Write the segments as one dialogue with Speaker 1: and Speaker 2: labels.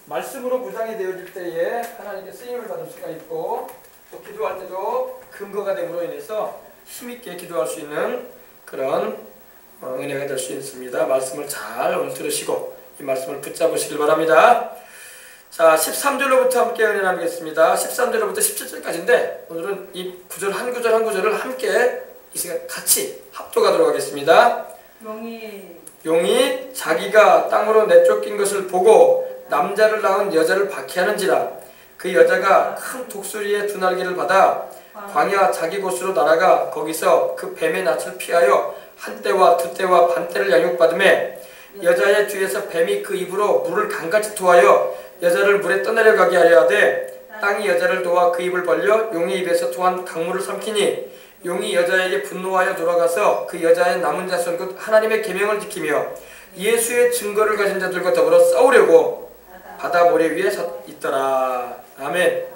Speaker 1: 말씀으로 무장이 되어질 때에 하나님께 쓰임을 받을 수가 있고, 또 기도할 때도 근거가 됨으로 인해서 힘있게 기도할 수 있는 그런 은혜가 될 수 있습니다. 말씀을 잘 오늘 들으시고 이 말씀을 붙잡으시길 바랍니다. 자, 13절로부터 함께 은혜 나누겠습니다. 13절로부터 17절까지인데 오늘은 이 구절 한 구절 한 구절을 함께 이 시간 같이 합독하도록 하겠습니다. 용이 자기가 땅으로 내쫓긴 것을 보고 남자를 낳은 여자를 박해하는지라. 그 여자가 큰 독수리의 두 날개를 받아 광야 자기 곳으로 날아가 거기서 그 뱀의 낯을 피하여 한 때와 두 때와 반 때를 양육받으매, 여자의 뒤에서 뱀이 그 입으로 물을 강같이 토하여 여자를 물에 떠내려가게 하려 하되, 땅이 여자를 도와 그 입을 벌려 용의 입에서 토한 강물을 삼키니, 용이 여자에게 분노하여 돌아가서 그 여자의 남은 자손 곧 하나님의 계명을 지키며 예수의 증거를 가진 자들과 더불어 싸우려고 바다 모래 위에 서 있더라. 아멘.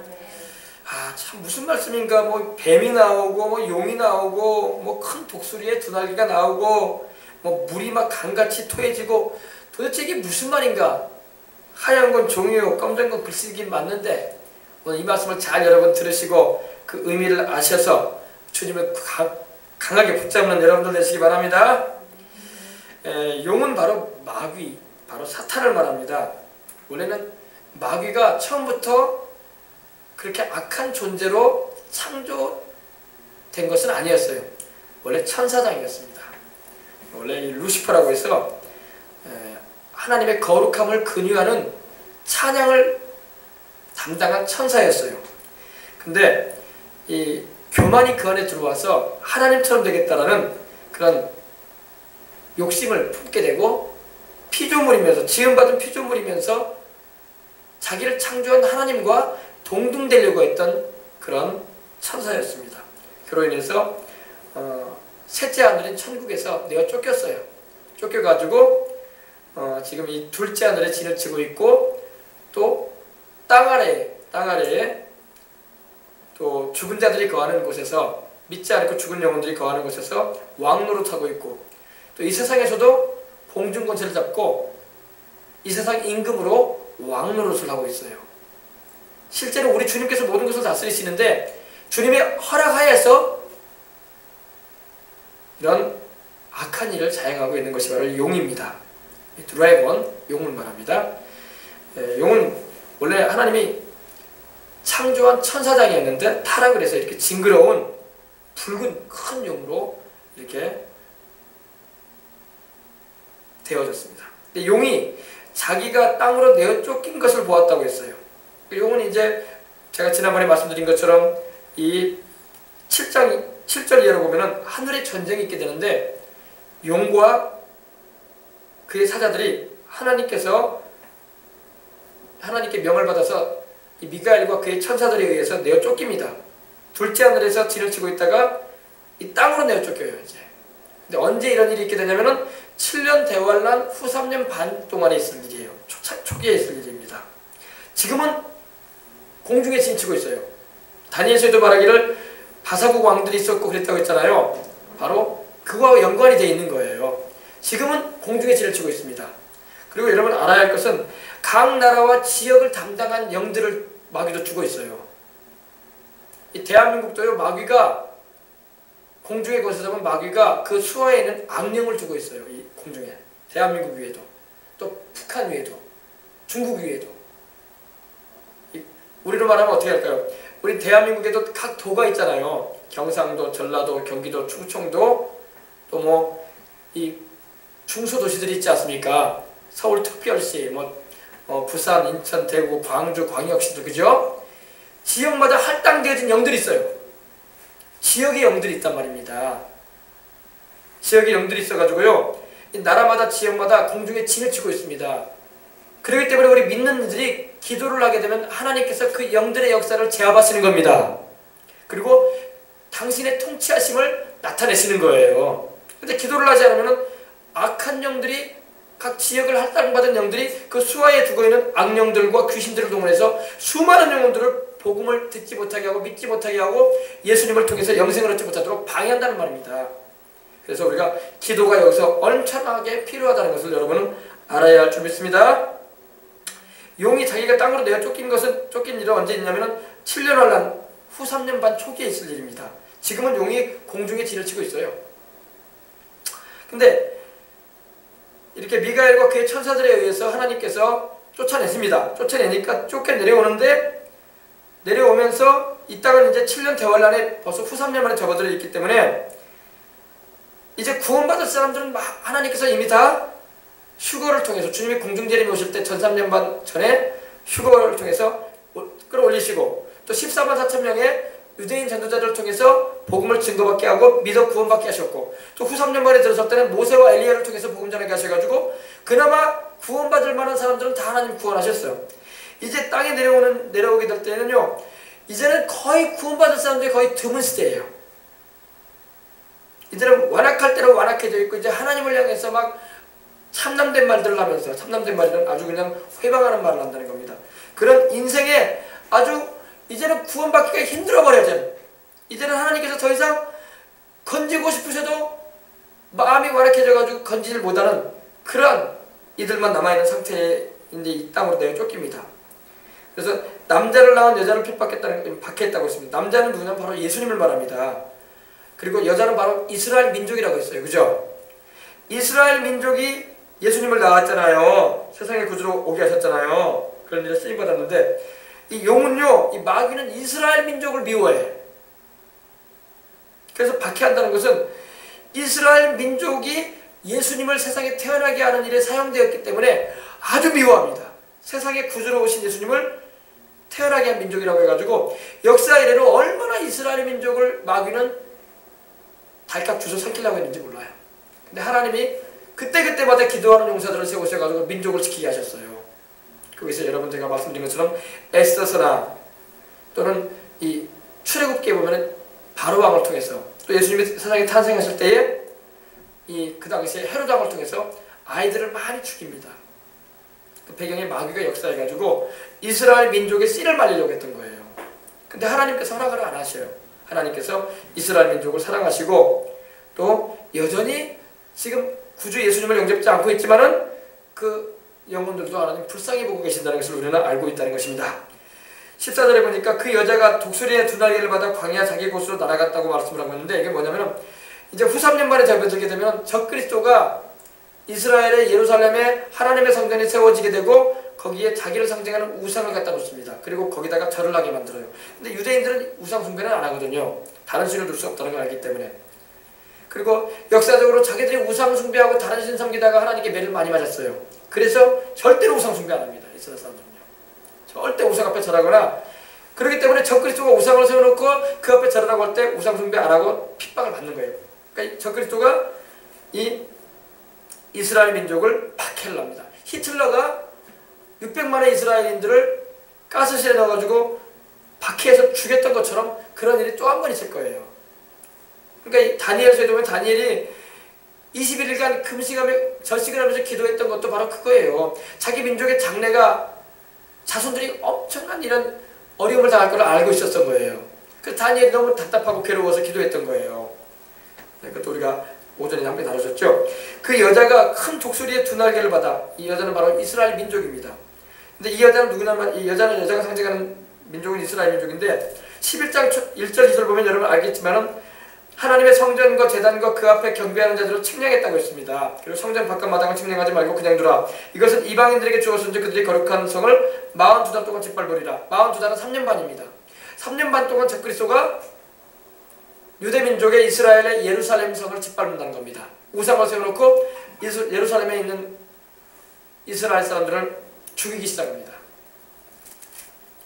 Speaker 1: 참 무슨 말씀인가. 뭐 뱀이 나오고 뭐 용이 나오고 뭐 큰 독수리의 두 날개가 나오고 뭐 물이 막 강같이 토해지고, 도대체 이게 무슨 말인가. 하얀 건 종이요 검정 건 글씨긴 맞는데, 오늘 이 말씀을 잘 여러분 들으시고 그 의미를 아셔서 주님을 강하게 붙잡는 여러분들 되시기 바랍니다. 용은 바로 마귀, 바로 사탄을 말합니다. 원래는 마귀가 처음부터 그렇게 악한 존재로 창조된 것은 아니었어요. 원래 천사장이었습니다. 원래 이 루시퍼라고 해서 하나님의 거룩함을 근유하는 찬양을 담당한 천사였어요. 근데 이 교만이 그 안에 들어와서 하나님처럼 되겠다라는 그런 욕심을 품게 되고, 피조물이면서 지음받은 피조물이면서 자기를 창조한 하나님과 동등되려고 했던 그런 천사였습니다. 그로 인해서 셋째 하늘인 천국에서 내어 쫓겼어요. 쫓겨가지고 지금 이 둘째 하늘에 진을 치고 있고, 또 땅 아래에 또 죽은 자들이 거하는 곳에서, 믿지 않고 죽은 영혼들이 거하는 곳에서 왕노릇하고 있고, 또 이 세상에서도 공중권세를 잡고 이 세상 임금으로 왕노릇을 하고 있어요. 실제로 우리 주님께서 모든 것을 다스리시는데 주님의 허락하에서 이런 악한 일을 자행하고 있는 것이 바로 용입니다. 드래곤, 용을 말합니다. 용은 원래 하나님이 창조한 천사장이었는데 타락을 해서 이렇게 징그러운 붉은 큰 용으로 이렇게 되어졌습니다. 근데 용이 자기가 땅으로 내어 쫓긴 것을 보았다고 했어요. 용은 이제 제가 지난번에 말씀드린 것처럼 이 7절 이하로 보면은 하늘에 전쟁이 있게 되는데, 용과 그의 사자들이 하나님께 명을 받아서 이 미가엘과 그의 천사들에 의해서 내어 쫓깁니다. 둘째 하늘에서 진을 치고 있다가 이 땅으로 내어 쫓겨요. 이제. 근데 언제 이런 일이 있게 되냐면은 7년 대환란 후 3년 반 동안에 있을 일이에요. 초기에 있을 일입니다. 지금은 공중에 진치고 있어요. 다니엘서에도 말하기를 바사국 왕들이 있었고 그랬다고 했잖아요. 바로 그거와 연관이 되어 있는 거예요. 지금은 공중에 진을 치고 있습니다. 그리고 여러분 알아야 할 것은 각 나라와 지역을 담당한 영들을 마귀도 두고 있어요. 이 대한민국도요, 마귀가 공중에 거기서 잡은 마귀가 그 수하에 있는 악령을 두고 있어요. 이 공중에. 대한민국 위에도, 또 북한 위에도, 중국 위에도. 우리로 말하면 어떻게 할까요? 우리 대한민국에도 각 도가 있잖아요. 경상도, 전라도, 경기도, 충청도, 또 뭐 이 중소도시들이 있지 않습니까? 서울특별시, 부산, 인천, 대구, 광주, 광역시도, 그죠? 지역마다 할당되어진 영들이 있어요. 지역의 영들이 있단 말입니다. 지역의 영들이 있어가지고요, 이 나라마다 지역마다 공중에 진을 치고 있습니다. 그렇기 때문에 우리 믿는 이들이 기도를 하게 되면 하나님께서 그 영들의 역사를 제압하시는 겁니다. 그리고 당신의 통치하심을 나타내시는 거예요. 근데 기도를 하지 않으면 악한 영들이, 각 지역을 할당받은 영들이 그 수하에 두고 있는 악령들과 귀신들을 동원해서 수많은 영혼들을 복음을 듣지 못하게 하고 믿지 못하게 하고 예수님을 통해서 영생을 얻지 못하도록 방해한다는 말입니다. 그래서 우리가 기도가 여기서 엄청나게 필요하다는 것을 여러분은 알아야 할 줄 믿습니다. 용이 자기가 땅으로 내어 쫓긴 일은 언제 있냐면은 7년 환란 후 3년 반 초기에 있을 일입니다. 지금은 용이 공중에 진을 치고 있어요. 근데 이렇게 미가엘과 그의 천사들에 의해서 하나님께서 쫓아냈습니다. 쫓아내니까 쫓겨 내려오는데, 내려오면서 이 땅은 이제 7년 대환란에 벌써 후 3년 만에 접어들어 있기 때문에 이제 구원받을 사람들은 하나님께서 이미 다 휴거를 통해서, 주님이 공중재림에 오실 때 1300년 반 전에 휴거를 통해서 끌어올리시고, 또 14만 4천 명의 유대인 전도자들을 통해서 복음을 증거받게 하고 믿어 구원받게 하셨고, 또 후 3년 만에 들어설 때는 모세와 엘리야를 통해서 복음 전하게 하셔가지고 그나마 구원받을 만한 사람들은 다 하나님 구원하셨어요. 이제 땅에 내려오게 될 때는요, 이제는 거의 구원받을 사람들이 거의 드문 시대예요. 이제는 완악할 대로 완악해져 있고, 이제 하나님을 향해서 막 참남된 말들을 하면서, 참남된 말은 아주 그냥 회방하는 말을 한다는 겁니다. 그런 인생에 아주 이제는 구원받기가 힘들어버려져. 이제는 하나님께서 더 이상 건지고 싶으셔도 마음이 완악해져가지고 건지질 못하는 그러한 이들만 남아있는 상태에 이제 이 땅으로 내어 쫓깁니다. 그래서 남자를 낳은 여자를 박해했다고 했습니다. 남자는 누구냐면 바로 예수님을 말합니다. 그리고 여자는 바로 이스라엘 민족이라고 했어요. 그죠? 이스라엘 민족이 예수님을 낳았잖아요. 세상의 구주로 오게 하셨잖아요. 그런 일을 쓰임받았는데, 이 용은요, 이 마귀는 이스라엘 민족을 미워해. 그래서 박해한다는 것은 이스라엘 민족이 예수님을 세상에 태어나게 하는 일에 사용되었기 때문에 아주 미워합니다. 세상에 구주로 오신 예수님을 태어나게 한 민족이라고 해가지고 역사 이래로 얼마나 이스라엘 민족을 마귀는 달칵 주워 삼키려고 했는지 몰라요. 근데 하나님이 그때그때마다 기도하는 용사들을 세우셔가지고 민족을 지키게 하셨어요. 거기서 여러분 제가 말씀드린 것처럼 에스더서나 또는 이 출애굽기에 보면은 바로왕을 통해서, 또 예수님이 세상에 탄생하실 때에 그 당시에 헤로당을 통해서 아이들을 많이 죽입니다. 그 배경에 마귀가 역사해가지고 이스라엘 민족의 씨를 말리려고 했던 거예요. 근데 하나님께서 허락을 안 하셔요. 하나님께서 이스라엘 민족을 사랑하시고 또 여전히 지금 구주 예수님을 영접지 않고 있지만은 그 영혼들도 하나님 불쌍히 보고 계신다는 것을 우리는 알고 있다는 것입니다. 14절에 보니까 그 여자가 독수리의 두 날개를 받아 광야 자기 곳으로 날아갔다고 말씀을 하고 있는데, 이게 뭐냐면 이제 후 3년 만에 접어들게 되면 적그리스도가 이스라엘의 예루살렘에 하나님의 성전이 세워지게 되고 거기에 자기를 상징하는 우상을 갖다 놓습니다. 그리고 거기다가 절을 하게 만들어요. 근데 유대인들은 우상 숭배는 안 하거든요. 다른 신을 둘 수 없다는 걸 알기 때문에. 그리고 역사적으로 자기들이 우상 숭배하고 다른 신 섬기다가 하나님께 매를 많이 맞았어요. 그래서 절대로 우상 숭배 안 합니다. 이스라엘 사람들은요. 절대 우상 앞에 절하거나, 그렇기 때문에 적그리스도가 우상을 세워놓고 그 앞에 절하라고 할 때 우상 숭배 안 하고 핍박을 받는 거예요. 그러니까 적그리스도가 이 이스라엘 민족을 박해를 합니다. 히틀러가 600만의 이스라엘인들을 가스실에 넣어가지고 박해해서 죽였던 것처럼 그런 일이 또 한 번 있을 거예요. 그러니까 다니엘서에 보면 다니엘이 21일간 금식하며 절식을 하면서 기도했던 것도 바로 그거예요. 자기 민족의 장래가, 자손들이 엄청난 이런 어려움을 당할 걸 알고 있었던 거예요. 그 다니엘이 너무 답답하고 괴로워서 기도했던 거예요. 그것도 우리가 오전에 함께 다루셨죠. 그 여자가 큰 독수리의 두 날개를 받아, 이 여자는 바로 이스라엘 민족입니다. 근데 이 여자는 누구냐면, 이 여자는 여자가 상징하는 민족은 이스라엘 민족인데 11장 1절 2절 보면 여러분 알겠지만은 하나님의 성전과 제단과 그 앞에 경배하는 자들을 측량했다고 했습니다. 그리고 성전 바깥 마당을 측량하지 말고 그냥 두라. 이것은 이방인들에게 주었은지 그들이 거룩한 성을 42달 동안 짓밟으리라. 42달은 3년 반입니다. 3년 반 동안 적그리스도가 유대민족의 이스라엘의 예루살렘 성을 짓밟는다는 겁니다. 우상을 세워놓고 예루살렘에 있는 이스라엘 사람들을 죽이기 시작합니다.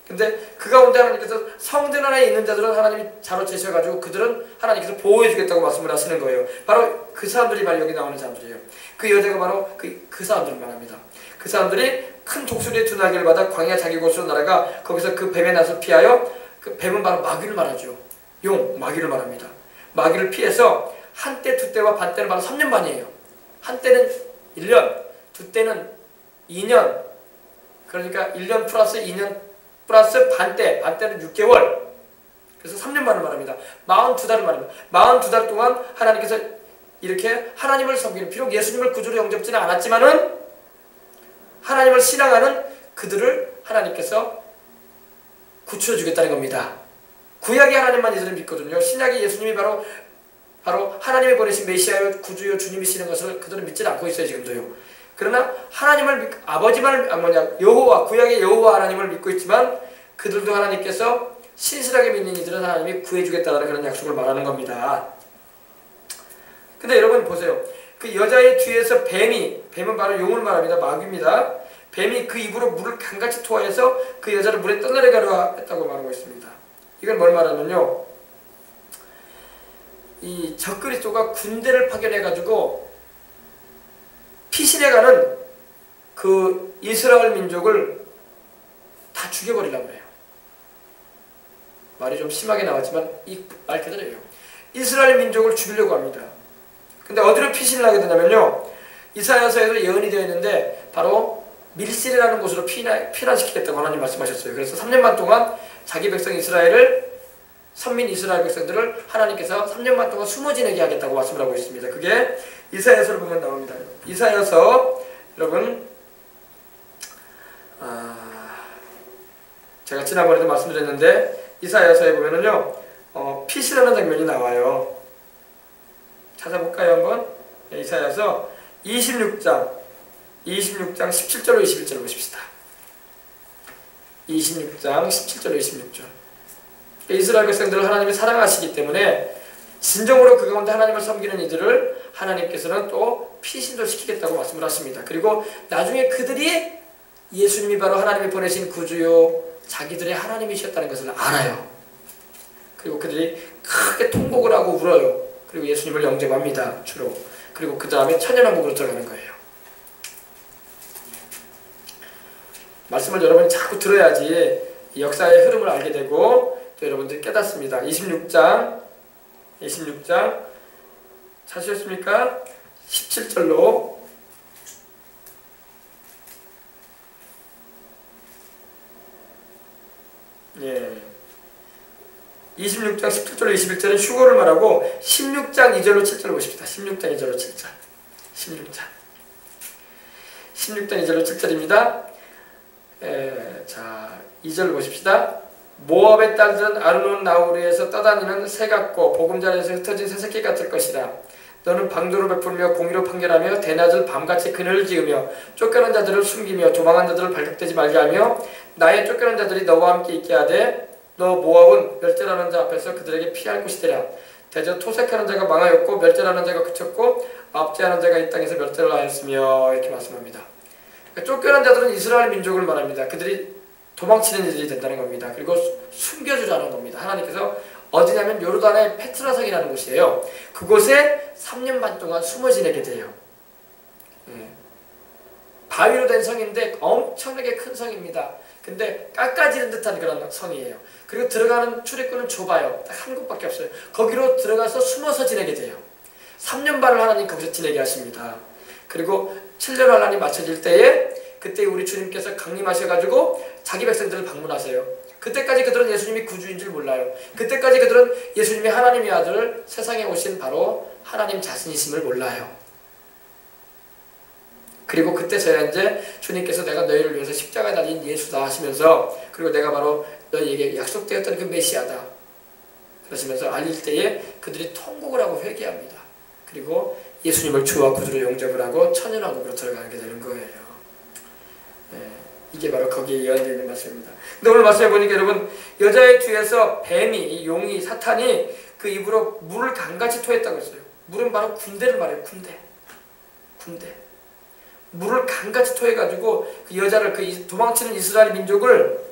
Speaker 1: 근데 그 가운데 하나님께서 성전 안에 있는 자들은 하나님이 자로채셔가지고 그들은 하나님께서 보호해주겠다고 말씀을 하시는 거예요. 바로 그 사람들이 바로 여기 나오는 사람들이에요. 그 여자가 바로 그 사람들을 말합니다. 그 사람들이 큰 독수리의 두 날개를 받아 광야 자기 곳으로 날아가 거기서 그 뱀의 낯을 피하여, 그 뱀은 바로 마귀를 말하죠. 용, 마귀를 말합니다. 마귀를 피해서 한때, 두때와 반때는 바로 3년 반이에요. 한때는 1년, 두때는 2년, 그러니까 1년 플러스 2년 플러스 반때, 반때는 6개월. 그래서 3년 반을 말합니다. 42달을 말합니다. 42달 동안 하나님께서 이렇게 하나님을 섬기는, 비록 예수님을 구주로 영접지는 않았지만은 하나님을 신앙하는 그들을 하나님께서 구출해주겠다는 겁니다. 구약의 하나님만 이들은 믿거든요. 신약의 예수님이 바로 하나님이 보내신 메시아요 구주요 주님이시는 것을 그들은 믿지 않고 있어요. 지금도요. 그러나 하나님을 아버지만을 여호와, 구약의 여호와 하나님을 믿고 있지만 그들도 하나님께서 신실하게 믿는 이들은 하나님이 구해주겠다는 그런 약속을 말하는 겁니다. 근데 여러분 보세요. 그 여자의 뒤에서 뱀은 바로 용을 말합니다. 마귀입니다. 뱀이 그 입으로 물을 강같이 토하여서 그 여자를 물에 떠내려가려 했다고 말하고 있습니다. 이건 뭘 말하면요, 이 적그리스도가 군대를 파견해가지고 피신해가는 그 이스라엘 민족을 다 죽여버리려고 해요. 말이 좀 심하게 나왔지만 이 말 그대로예요. 이스라엘 민족을 죽이려고 합니다. 근데 어디로 피신을 하게 되냐면요, 이사야서에도 예언이 되어 있는데 바로 밀실이라는 곳으로 피난시키겠다고 하나님 말씀하셨어요. 그래서 3년 반 동안 자기 백성 이스라엘을, 선민 이스라엘 백성들을 하나님께서 3년 반 동안 숨어 지내게 하겠다고 말씀을 하고 있습니다. 그게 이사야서를 보면 나옵니다. 이사야서 여러분, 제가 지난번에도 말씀드렸는데 이사야서에 보면은요, 피신하는 장면이 나와요. 찾아볼까요 한번? 이사야서 26장 17절로 21절 보십시다. 26장 17절로 26절. 이스라엘 백성들을 하나님이 사랑하시기 때문에 진정으로 그 가운데 하나님을 섬기는 이들을 하나님께서는 또 피신도 시키겠다고 말씀을 하십니다. 그리고 나중에 그들이 예수님이 바로 하나님이 보내신 구주요 자기들의 하나님이셨다는 것을 알아요. 그리고 그들이 크게 통곡을 하고 울어요. 그리고 예수님을 영접합니다. 주로. 그리고 그 다음에 천연왕국으로 들어가는 거예요. 말씀을 여러분이 자꾸 들어야지 역사의 흐름을 알게 되고 또 여러분들이 깨닫습니다. 26장 찾으셨습니까? 17절로 예. 26장 17절로 21절은 휴거를 말하고 16장 2절로 7절 보십시다. 16장 2절로 7절. 16장 2절로 7절입니다. 자, 2절 보십시다. 모압의 딸들은 아르논 나우르에서 떠다니는 새 같고 보금자리에서 흩어진 새새끼 같을 것이다. 너는 방도를 베풀며 공의로 판결하며 대낮을 밤같이 그늘을 지으며 쫓겨난 자들을 숨기며 도망한 자들을 발각되지 말게 하며 나의 쫓겨난 자들이 너와 함께 있게 하되 너 모압은 멸절하는 자 앞에서 그들에게 피할 곳이 되라. 대저 토색하는 자가 망하였고 멸절하는 자가 그쳤고 압제하는 자가 이 땅에서 멸절을 하였으며 이렇게 말씀합니다. 그러니까 쫓겨난 자들은 이스라엘 민족을 말합니다. 그들이 도망치는 일이 된다는 겁니다. 그리고 숨겨주라는 겁니다. 하나님께서 어디냐면 요르단의 페트라성이라는 곳이에요. 그곳에 3년 반 동안 숨어 지내게 돼요. 바위로 된 성인데 엄청나게 큰 성입니다. 근데 깎아지는 듯한 그런 성이에요. 그리고 들어가는 출입구는 좁아요. 딱 한 곳밖에 없어요. 거기로 들어가서 숨어서 지내게 돼요. 3년 반을 하나님 거기서 지내게 하십니다. 그리고 7년 하나님 맞춰질 때에 그때 우리 주님께서 강림하셔가지고 자기 백성들을 방문하세요. 그때까지 그들은 예수님이 구주인 줄 몰라요. 그때까지 그들은 예수님이 하나님의 아들, 세상에 오신 바로 하나님 자신이심을 몰라요. 그리고 그때서야 이제 주님께서 내가 너희를 위해서 십자가에 달린 예수다 하시면서, 그리고 내가 바로 너희에게 약속되었던 그 메시아다 그러시면서 알릴 때에 그들이 통곡을 하고 회개합니다. 그리고 예수님을 주와 구주로 용접을 하고 천연왕국으로 들어가게 되는 거예요. 이게 바로 거기에 예언되어 있는 말씀입니다. 근데 오늘 말씀해 보니까 여러분, 여자의 뒤에서 뱀이, 이 용이, 사탄이 그 입으로 물을 강같이 토했다고 했어요. 물은 바로 군대를 말해요. 군대. 물을 강같이 토해가지고 그 여자를, 그 도망치는 이스라엘 민족을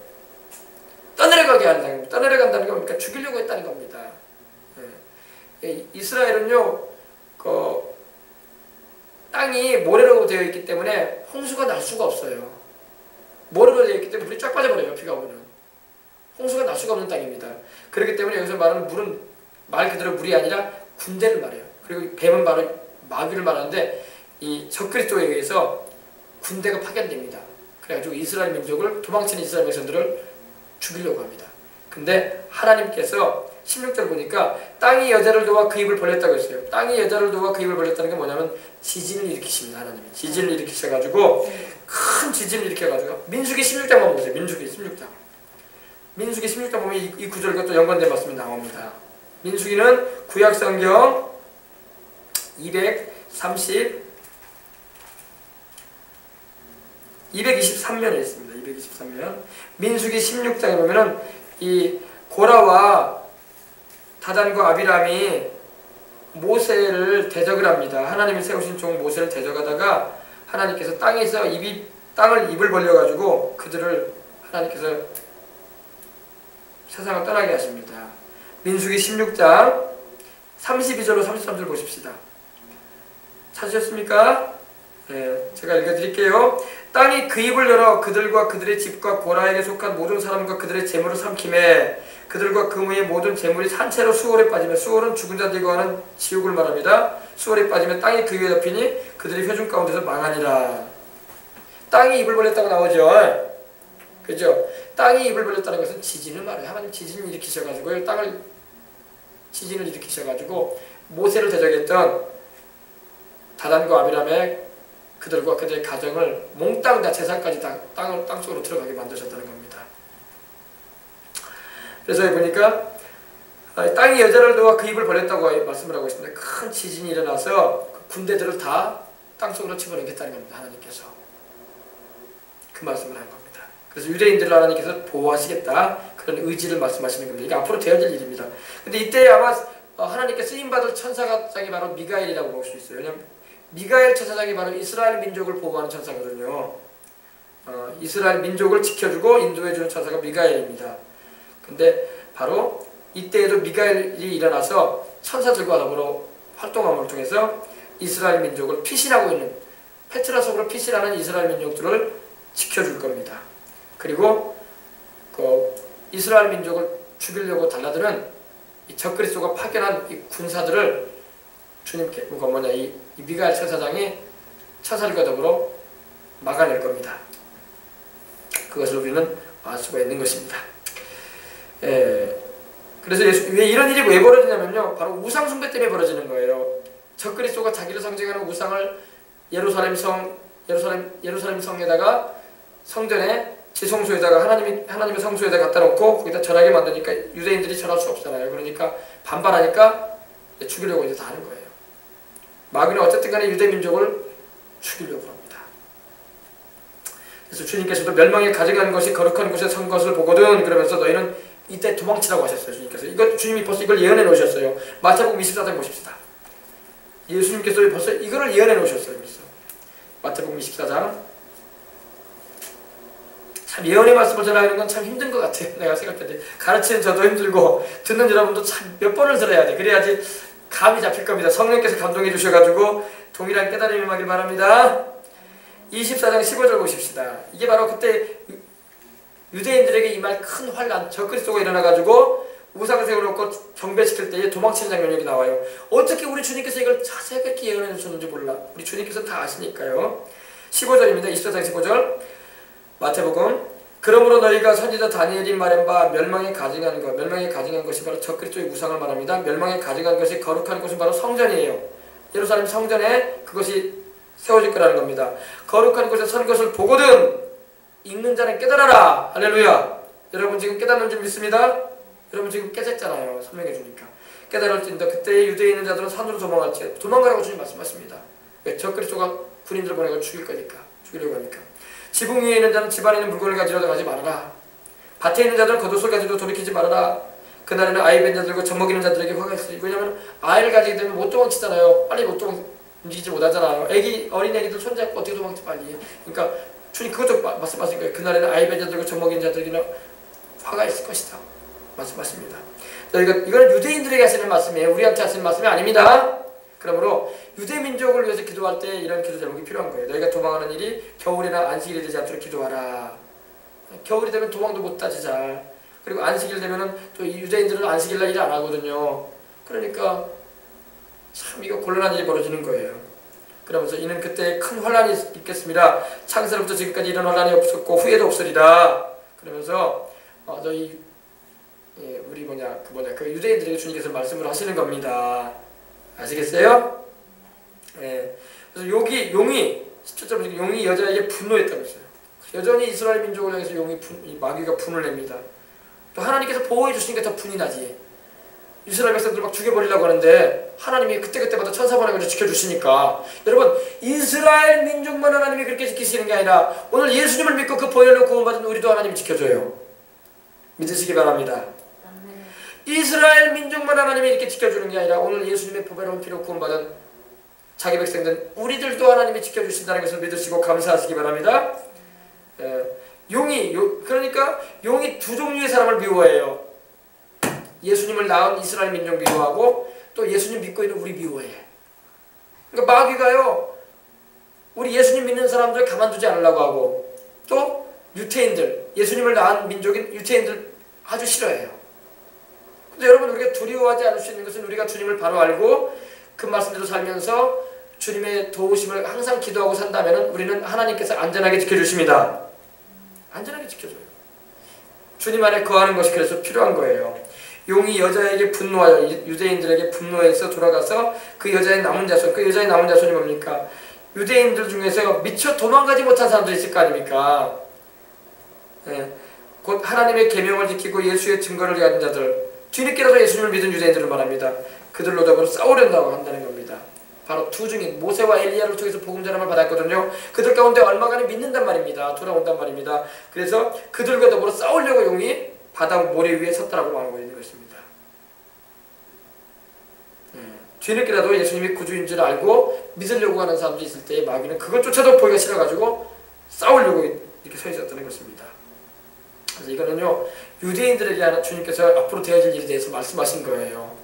Speaker 1: 떠내려가게 한다는 겁니다. 떠내려간다는 게 뭡니까? 죽이려고 했다는 겁니다. 이스라엘은요, 땅이 모래로 되어 있기 때문에 홍수가 날 수가 없어요. 모래로 되어 있기 때문에 물이 쫙 빠져버려요. 비가 오면 홍수가 날 수가 없는 땅입니다. 그렇기 때문에 여기서 말하는 물은 말 그대로 물이 아니라 군대를 말해요. 그리고 뱀은 바로 마귀를 말하는데, 이 적그리스도에 의해서 군대가 파견됩니다. 그래가지고 이스라엘 민족을, 도망치는 이스라엘 백성들을 죽이려고 합니다. 근데 하나님께서 16절 보니까 땅이 여자를 도와 그 입을 벌렸다고 했어요. 땅이 여자를 도와 그 입을 벌렸다는 게 뭐냐면 지진을 일으키십니다. 하나님이 지진을 일으키셔가지고 큰 지진을 일으켜가지고 민수기 16장만 보세요. 민수기 16장. 민수기 16장 보면 이 구절과 또 연관된 말씀이 나옵니다. 민수기는 구약성경 223면에 있습니다. 223면. 민수기 16장에 보면은 이 고라와 다단과 아비람이 모세를 대적을 합니다. 하나님이 세우신 종 모세를 대적하다가 하나님께서 땅에서 땅을 입을 벌려가지고 그들을 하나님께서 세상을 떠나게 하십니다. 민수기 16장 32절로 33절 보십시다. 찾으셨습니까? 네, 제가 읽어드릴게요. 땅이 그 입을 열어 그들과 그들의 집과 고라에게 속한 모든 사람과 그들의 재물을 삼키매 그들과 그무의 모든 재물이 산채로 수월에 빠지며 수월은 죽은 자들과 하는 지옥을 말합니다. 수월에 빠지며 땅이 그 위에 덮이니 그들의 회중 가운데서 망하니라. 땅이 입을 벌렸다고 나오죠. 그죠? 땅이 입을 벌렸다는 것은 지진을 말해요. 하나님 지진을 일으키셔가지고 지진을 일으키셔가지고 모세를 대적했던 다단과 아비람의 그들과 그들의 가정을 몽땅 다 재산까지 땅속으로 들어가게 만드셨다는 겁니다. 그래서 보니까 땅이 여자를 도와 그 입을 벌렸다고 말씀을 하고 있습니다. 큰 지진이 일어나서 군대들을 다 땅속으로 집어넣겠다는 겁니다. 하나님께서 그 말씀을 한 겁니다. 그래서 유대인들을 하나님께서 보호하시겠다 그런 의지를 말씀하시는 겁니다. 이게 앞으로 되어질 일입니다. 근데 이때 아마 하나님께 쓰임받을 천사장이 바로 미가엘이라고 볼 수 있어요. 왜냐하면 미가엘 천사장이 바로 이스라엘 민족을 보호하는 천사거든요. 이스라엘 민족을 지켜주고 인도해주는 천사가 미가엘입니다. 근데 바로 이때에도 미가엘이 일어나서 천사들과 더불어 활동함을 통해서 이스라엘 민족을 피신하고 있는 페트라속으로 피신하는 이스라엘 민족들을 지켜줄 겁니다. 그리고 그 이스라엘 민족을 죽이려고 달라드는 이 적그리스도가 파견한 이 군사들을 주님께 이 미가엘 천사장이 천사들과 더불어 막아낼 겁니다. 그것을 우리는 알 수가 있는 것입니다. 그래서 왜 이런 일이 왜 벌어지냐면요, 바로 우상 숭배 때문에 벌어지는 거예요. 적그리스도가 자기를 상징하는 우상을 예루살렘 성에다가 성전에 지성소에다가 하나님의 성소에다 갖다 놓고 거기다 절하게 만드니까 유대인들이 절할 수 없잖아요. 그러니까 반발하니까 죽이려고 이제 다 하는 거예요. 마귀는 어쨌든 간에 유대 민족을 죽이려고 합니다. 그래서 주님께서도 멸망에 가증한 것이 거룩한 곳에 선 것을 보거든 그러면서 너희는 이때 도망치라고 하셨어요. 주님께서 주님이 벌써 이걸 예언해 놓으셨어요. 마태복음 24장 보십시다. 예수님께서 벌써 이거를 예언해 놓으셨어요. 벌써 마태복음 24장. 참 예언의 말씀을 전하는 건 참 힘든 것 같아요. 내가 생각할 때 가르치는 저도 힘들고 듣는 여러분도 참 몇 번을 들어야 돼. 그래야지 감이 잡힐 겁니다. 성령께서 감동해 주셔가지고 동일한 깨달음이 임하길 바랍니다. 24장 15절 보십시다. 이게 바로 그때 유대인들에게 임할 큰 환란, 적그리스도가 일어나가지고 우상을 세워놓고 경배시킬 때에 도망치는 장면이 여기 나와요. 어떻게 우리 주님께서 이걸 자세히 그렇게 예언해 주셨는지 몰라. 우리 주님께서 다 아시니까요. 15절입니다. 24장 15절 마태복음. 그러므로 너희가 선지자 다니엘이 말한 바 멸망에 가증한 것이 바로 적그리스도의 우상을 말합니다. 멸망에 가증한 것이 거룩한 곳은 바로 성전이에요. 예루살렘 성전에 그것이 세워질 거라는 겁니다. 거룩한 곳에 선 것을 보거든 읽는 자는 깨달아라. 할렐루야. 여러분 지금 깨닫는 줄 믿습니다. 여러분 지금 깨졌잖아요. 설명해 주니까. 깨달을진다. 그때 유대에 있는 자들은 산으로 도망갈지 도망가라고 주님 말씀하십니다. 왜? 적그리스도가 군인들 보내고 죽일 거니까. 죽이려고 하니까. 지붕 위에 있는 자는 집 안에 있는 물건을 가지러 가지 말아라. 밭에 있는 자들은 겉옷을 가지러 돌이키지 말아라. 그날에는 아이 뵌 자들과 젖먹이는 자들에게 화가 있으니. 왜냐하면 아이를 가지게 되면 못 도망치잖아요. 빨리 움직이지 못하잖아요. 어린 애기들 손잡고 어떻게 도망치 빨리. 그러니까 주님 그것도 말씀하신 거예요. 그날에는 아이 뵌 자들과 젖먹이는 자들에게는 화가 있을 것이다. 말씀하십니다. 이거는 유대인들에게 하시는 말씀이에요. 우리한테 하시는 말씀이 아닙니다. 그러므로 유대 민족을 위해서 기도할 때 이런 기도 제목이 필요한 거예요. 너희가 도망하는 일이 겨울이나 안식일이 되지 않도록 기도하라. 겨울이 되면 도망도 못 하지 잘. 그리고 안식일 되면은 또 유대인들은 안식일날 일 안 하거든요. 그러니까 참 이거 곤란한 일이 벌어지는 거예요. 그러면서 이는 그때 큰 환란이 있겠습니다. 창세로부터 지금까지 이런 환란이 없었고 후에도 없으리라. 그러면서 너희 예, 우리 그 유대인들에게 주님께서 말씀을 하시는 겁니다. 아시겠어요? 예. 그래서 용이 17절 용이 여자에게 분노했다고 했어요. 여전히 이스라엘 민족을 향해서 마귀가 분을 냅니다. 또 하나님께서 보호해 주시니까 더 분이 나지. 이스라엘 백성들 막 죽여버리려고 하는데 하나님이 그때마다 천사 보내가지고 지켜주시니까. 여러분, 이스라엘 민족만 하나님이 그렇게 지키시는 게 아니라 오늘 예수님을 믿고 그 보혈로 구원받은 우리도 하나님이 지켜줘요. 믿으시기 바랍니다. 이스라엘 민족만 하나님이 이렇게 지켜주는 게 아니라 오늘 예수님의 보배로운 피로 구원받은 자기 백성들 우리들도 하나님이 지켜주신다는 것을 믿으시고 감사하시기 바랍니다. 그러니까 용이 두 종류의 사람을 미워해요. 예수님을 낳은 이스라엘 민족 미워하고 또 예수님 믿고 있는 우리 미워해. 그러니까 마귀가요, 우리 예수님 믿는 사람들 가만두지 않으려고 하고 또 유태인들, 예수님을 낳은 민족인 유태인들 아주 싫어해요. 근데 여러분, 우리가 두려워하지 않을 수 있는 것은 우리가 주님을 바로 알고 그 말씀대로 살면서 주님의 도우심을 항상 기도하고 산다면 우리는 하나님께서 안전하게 지켜주십니다. 안전하게 지켜줘요. 주님 안에 거하는 것이 그래서 필요한 거예요. 용이 여자에게 분노하여 유대인들에게 분노해서 돌아가서 그 여자의 남은 자손이 뭡니까? 유대인들 중에서 미처 도망가지 못한 사람들이 있을 거 아닙니까? 예. 곧 하나님의 계명을 지키고 예수의 증거를 가진 자들, 뒤늦게라도 예수님을 믿은 유대인들을 말합니다. 그들로 더불어 싸우려고 한다는 겁니다. 바로 두 증인 모세와 엘리야를 통해서 복음 전함을 받았거든요. 그들 가운데 얼마간이 믿는단 말입니다. 돌아온단 말입니다. 그래서 그들과 더불어 싸우려고 용이 바다 모래 위에 섰다라고 말하고 있는 것입니다. 뒤늦게라도 예수님이 구주인 줄 알고 믿으려고 하는 사람도 있을 때 마귀는 그것조차도 보기가 싫어가지고 싸우려고 이렇게 서 있었다는 것입니다. 그래서 이거는요, 유대인들에게 주님께서 앞으로 되어질 일에 대해서 말씀하신 거예요.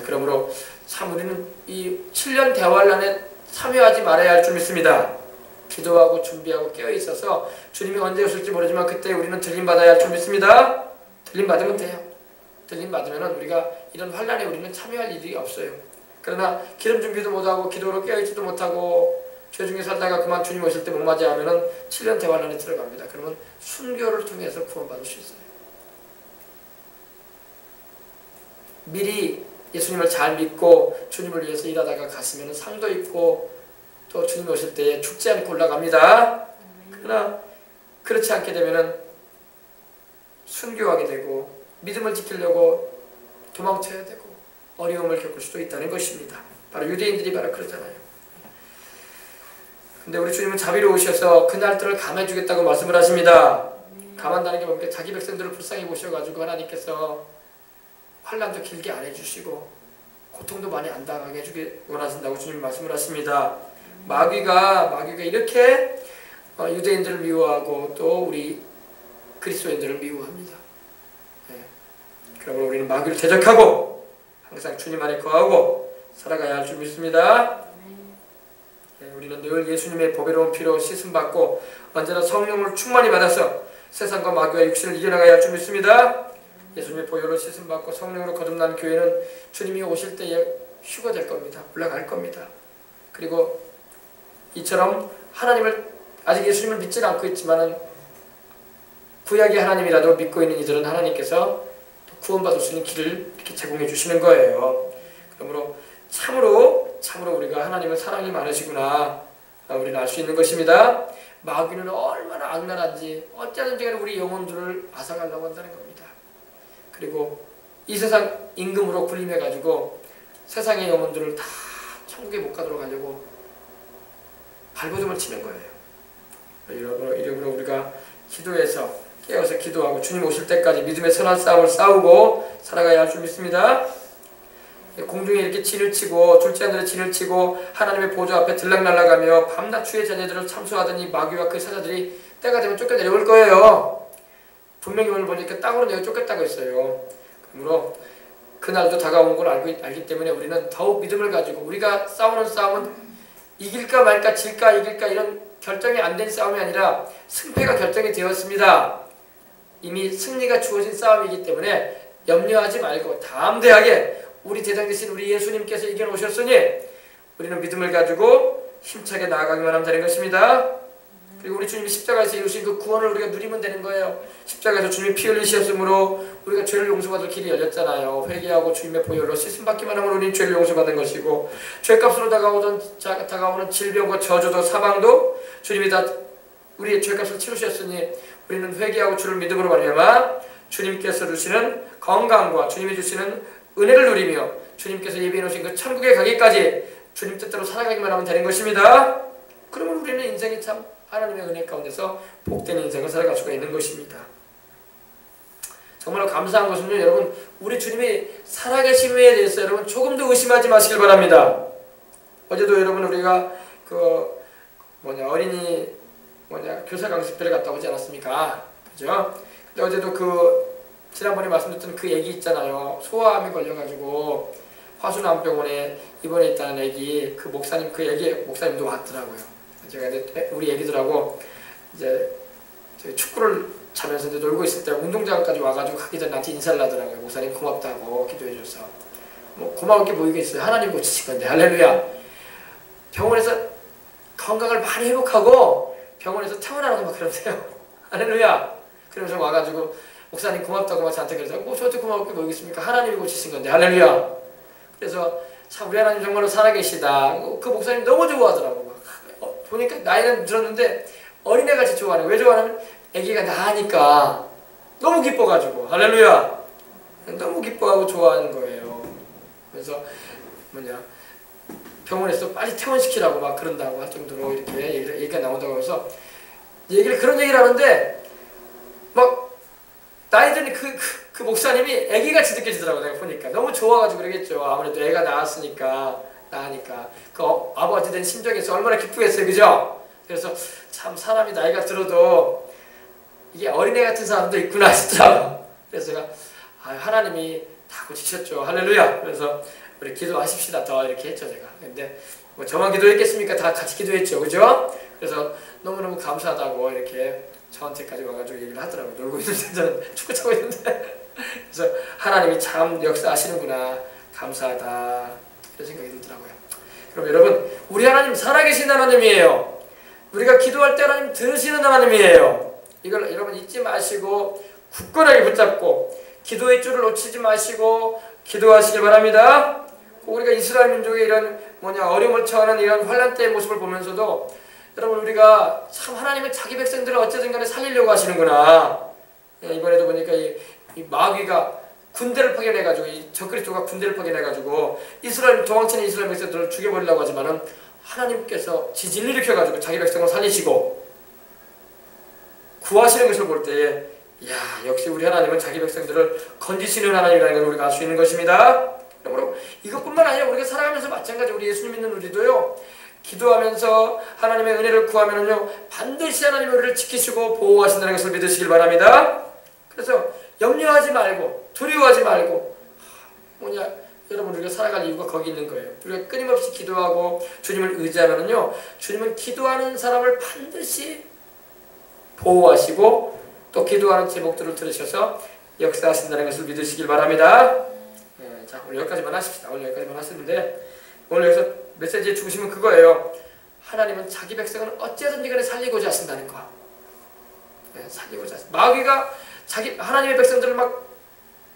Speaker 1: 그러므로 참 우리는 이 7년 대환란에 참여하지 말아야 할 줄 믿습니다. 기도하고 준비하고 깨어있어서 주님이 언제 오실지 모르지만 그때 우리는 들림받아야 할 줄 믿습니다. 들림받으면 돼요. 들림받으면 우리가 이런 환란에 우리는 참여할 일이 없어요. 그러나 기름 준비도 못하고 기도로 깨어있지도 못하고 죄 중에 살다가 그만 주님 오실 때 못 맞이하면 7년 대환란에 들어갑니다. 그러면 순교를 통해서 구원받을 수 있어요. 미리 예수님을 잘 믿고 주님을 위해서 일하다가 갔으면 상도 있고 또 주님 오실 때에 죽지 않고 올라갑니다. 그러나 그렇지 않게 되면 순교하게 되고 믿음을 지키려고 도망쳐야 되고 어려움을 겪을 수도 있다는 것입니다. 바로 유대인들이 바로 그러잖아요. 근데 우리 주님은 자비로우셔서 그 날들을 감해주겠다고 말씀을 하십니다. 감한다는 게 뭡니까? 자기 백성들을 불쌍히 보셔가지고 하나님께서 환란도 길게 안 해주시고 고통도 많이 안 당하게 해주기 원하신다고 주님 말씀을 하십니다. 마귀가 이렇게 유대인들을 미워하고 또 우리 그리스도인들을 미워합니다. 그러므로 우리는 마귀를 대적하고 항상 주님 안에 거하고 살아가야 할 줄 믿습니다. 우리는 늘 예수님의 보배로운 피로 씻음받고 언제나 성령을 충만히 받아서 세상과 마귀와 육신을 이겨나가야 할 줄 믿습니다. 예수님의 보혈로 씻음받고 성령으로 거듭난 교회는 주님이 오실 때에 휴가 될 겁니다. 올라갈 겁니다. 그리고 이처럼 아직 예수님을 믿지는 않고 있지만은 구약의 하나님이라도 믿고 있는 이들은 하나님께서 구원받을 수 있는 길을 이렇게 제공해 주시는 거예요. 그러므로 참으로 우리가 하나님은 사랑이 많으시구나 우리는 알 수 있는 것입니다. 마귀는 얼마나 악랄한지 어쩌든지 간에 우리 영혼들을 앗아가려고 한다는 겁니다. 그리고 이 세상 임금으로 군림해가지고 세상의 영혼들을 다 천국에 못 가도록 하려고 발버둥을 치는 거예요. 이러므로 우리가 기도해서 깨어서 기도하고 주님 오실 때까지 믿음의 선한 싸움을 싸우고 살아가야 할 줄 믿습니다. 공중에 이렇게 진을 치고 둘째 하늘에 진을 치고 하나님의 보좌 앞에 들락날락하며 밤낮 주의 자녀들을 참소하던 이 마귀와 그 사자들이 때가 되면 쫓겨내려올 거예요. 분명히 오늘 보니까 땅으로 내가 쫓겼다고 했어요. 그러므로 그날도 다가온 걸 알기 때문에 우리는 더욱 믿음을 가지고 우리가 싸우는 싸움은 이길까 말까 질까 이길까 이런 결정이 안 된 싸움이 아니라 승패가 결정이 되었습니다. 이미 승리가 주어진 싸움이기 때문에 염려하지 말고 담대하게 우리 대장 되신 우리 예수님께서 이겨놓으셨으니 우리는 믿음을 가지고 힘차게 나아가기만 하면 되는 것입니다. 그리고 우리 주님이 십자가에서 이루신 그 구원을 우리가 누리면 되는 거예요. 십자가에서 주님이 피 흘리셨으므로 우리가 죄를 용서받을 길이 열렸잖아요. 회개하고 주님의 보혈로 씻음받기만 하면 우리는 죄를 용서받는 것이고, 죄값으로 다가오는 질병과 저주도 사망도 주님이 다 우리의 죄값을 치르셨으니 우리는 회개하고 주를 믿음으로 말미암아 주님께서 주시는 건강과 주님이 주시는 은혜를 누리며 주님께서 예비해 놓으신 그 천국에 가기까지 주님 뜻대로 살아가기만 하면 되는 것입니다. 그러면 우리는 인생이 참 하나님의 은혜 가운데서 복된 인생을 살아갈 수가 있는 것입니다. 정말로 감사한 것은요, 여러분, 우리 주님이 살아계심에 대해서 여러분 조금도 의심하지 마시길 바랍니다. 어제도 여러분 우리가 어린이 교사 강습회를 갔다 오지 않았습니까? 그죠? 근데 어제도 지난번에 말씀드렸던 그 애기 있잖아요. 소아암에 걸려가지고 화순암병원에 입원해 있다는 애기, 그 목사님, 그 애기 목사님도 왔더라고요. 제가 이제 우리 애기들하고 이제 축구를 자면서 이제 놀고 있을 때 운동장까지 와가지고 가기 전에 나한테 인사를 하더라고요. 목사님 고맙다고 기도해줘서. 뭐 고마울 게 뭐이겠어요. 하나님 고치실 건데. 할렐루야. 병원에서 건강을 많이 회복하고 병원에서 퇴원하라고 막 그러세요. 할렐루야. 그러면서 와가지고 목사님 고맙다고 막 저한테 그러세요. 뭐 저한테 고마울 게 뭐겠습니까? 하나님이 고치신 건데. 할렐루야. 그래서 참 우리 하나님 정말로 살아계시다. 그 목사님 너무 좋아하더라고. 막. 보니까 나이는 들었는데 어린애같이 좋아하네. 왜 좋아하냐면 애기가 나으니까 너무 기뻐가지고. 할렐루야. 너무 기뻐하고 좋아하는 거예요. 그래서 병원에서 빨리 퇴원시키라고 막 그런다고 할 정도로 이렇게 얘기가 나온다고 해서 그런 얘기를 하는데 막 나이 든 그 목사님이 애기같이 느껴지더라고. 내가 보니까 너무 좋아가지고 그러겠죠. 아무래도 애가 나으니까 그 아버지 된 심정에서 얼마나 기쁘겠어요. 그죠? 그래서 참 사람이 나이가 들어도 이게 어린애 같은 사람도 있구나 싶더라고. 그래서 제가 하나님이 다 고치셨죠. 할렐루야. 그래서 우리 기도하십시다 더 이렇게 했죠 제가. 근데 뭐 저만 기도했겠습니까? 다 같이 기도했죠. 그죠? 그래서 너무너무 감사하다고 이렇게 저한테까지 와가지고 얘기를 하더라고요. 놀고 있는데 저는 축구 차고 있는데. 그래서 하나님이 참 역사하시는구나. 감사하다. 이런 생각이 들더라고요. 그럼 여러분, 우리 하나님 살아계신 하나님이에요. 우리가 기도할 때 하나님 들으시는 하나님이에요. 이걸 여러분 잊지 마시고 굳건하게 붙잡고 기도의 줄을 놓치지 마시고 기도하시길 바랍니다. 우리가 이스라엘 민족의 이런 어려움을 처하는 이런 환난 때의 모습을 보면서도 여러분 우리가 참 하나님은 자기 백성들을 어쨌든 간에 살리려고 하시는구나. 이번에도 보니까 이 마귀가 군대를 파견해가지고 이 적그리스도가 군대를 파견해가지고 도망치는 이스라엘 백성들을 죽여버리려고 하지만은 하나님께서 지진을 일으켜가지고 자기 백성을 살리시고 구하시는 것을 볼 때에 역시 우리 하나님은 자기 백성들을 건지시는 하나님이라는 걸 우리가 알 수 있는 것입니다. 그러므로 이것뿐만 아니라 우리가 살아가면서 마찬가지 우리 예수님 믿는 우리도요. 기도하면서 하나님의 은혜를 구하면은요. 반드시 하나님이 우리를 지키시고 보호하신다는 것을 믿으시길 바랍니다. 그래서 염려하지 말고 두려워하지 말고 여러분 우리가 살아갈 이유가 거기 있는 거예요. 우리가 끊임없이 기도하고 주님을 의지하면은요. 주님은 기도하는 사람을 반드시 보호하시고 또 기도하는 제목들을 들으셔서 역사하신다는 것을 믿으시길 바랍니다. 자, 오늘 여기까지만 하십시다. 오늘 여기까지만 하시는데 오늘 여기서 메시지의 중심은 그거예요. 하나님은 자기 백성을 어찌하든지 간에 살리고자 하신다는 거. 살리고자 하신다. 마귀가 하나님의 백성들을 막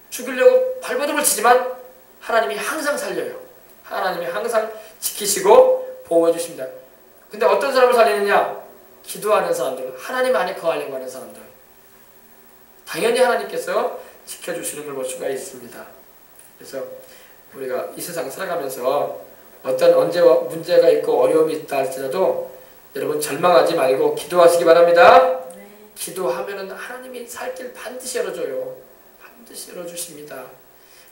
Speaker 1: 죽이려고 발버둥을 치지만 하나님이 항상 살려요. 하나님이 항상 지키시고 보호해 주십니다. 근데 어떤 사람을 살리느냐? 기도하는 사람들, 하나님 안에 거하려고 하는 사람들. 당연히 하나님께서 지켜주시는 걸 볼 수가 있습니다. 그래서 우리가 이 세상 살아가면서 어떤 언제와 문제가 있고 어려움이 있다 할지라도 여러분 절망하지 말고 기도하시기 바랍니다. 기도하면은 하나님이 살 길 반드시 열어줘요. 반드시 열어주십니다.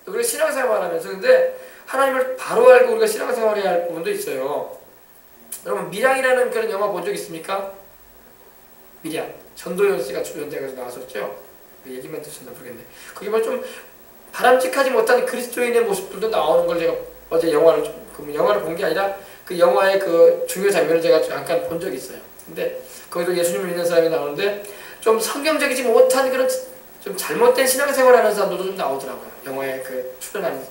Speaker 1: 우리가 신앙생활 하면서 근데 하나님을 바로 알고 우리가 신앙생활 해야 할 부분도 있어요. 여러분 밀양이라는 그런 영화 본 적 있습니까? 밀양. 전도연 씨가 주연돼서 나왔었죠. 얘기만 드셨나 모르겠네. 거기 보면 좀 바람직하지 못한 그리스도인의 모습들도 나오는 걸 제가 어제 영화를 본 게 아니라 그 영화의 그 중요 장면을 제가 잠깐 본 적이 있어요. 근데 거기도 예수님을 믿는 사람이 나오는데 좀 성경적이지 못한 그런 좀 잘못된 신앙생활을 하는 사람들도 좀 나오더라고요. 영화에 그 출연하는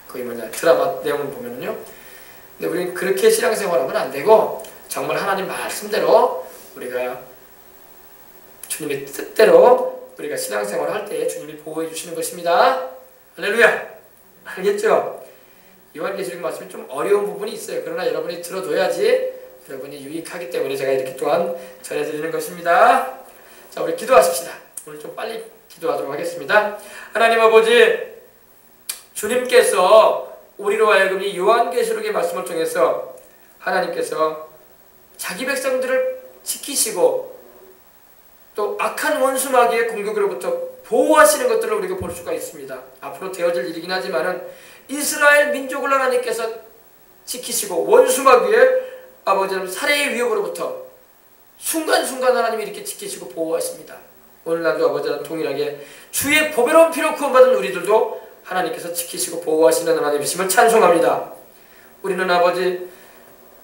Speaker 1: 거기 드라마 내용을 보면요. 근데 우리는 그렇게 신앙생활하면 안 되고 정말 하나님 말씀대로 우리가 주님의 뜻대로 우리가 신앙생활을 할 때 주님이 보호해 주시는 것입니다. 할렐루야! 알겠죠? 요한계시록 말씀이 좀 어려운 부분이 있어요. 그러나 여러분이 들어둬야지 여러분이 유익하기 때문에 제가 이렇게 또한 전해드리는 것입니다. 자, 우리 기도하십시다. 오늘 좀 빨리 기도하도록 하겠습니다. 하나님 아버지, 주님께서 우리로 하여금 이 요한계시록의 말씀을 통해서 하나님께서 자기 백성들을 지키시고 또 악한 원수 마귀의 공격으로부터 보호하시는 것들을 우리가 볼 수가 있습니다. 앞으로 되어질 일이긴 하지만은 이스라엘 민족을 하나님께서 지키시고 원수 마귀의 아버지는 살해의 위협으로부터 순간순간 하나님이 이렇게 지키시고 보호하십니다. 오늘날도 아버지는 동일하게 주의 보배로운 피로 구원받은 우리들도 하나님께서 지키시고 보호하시는 하나님이심을 찬송합니다. 우리는 아버지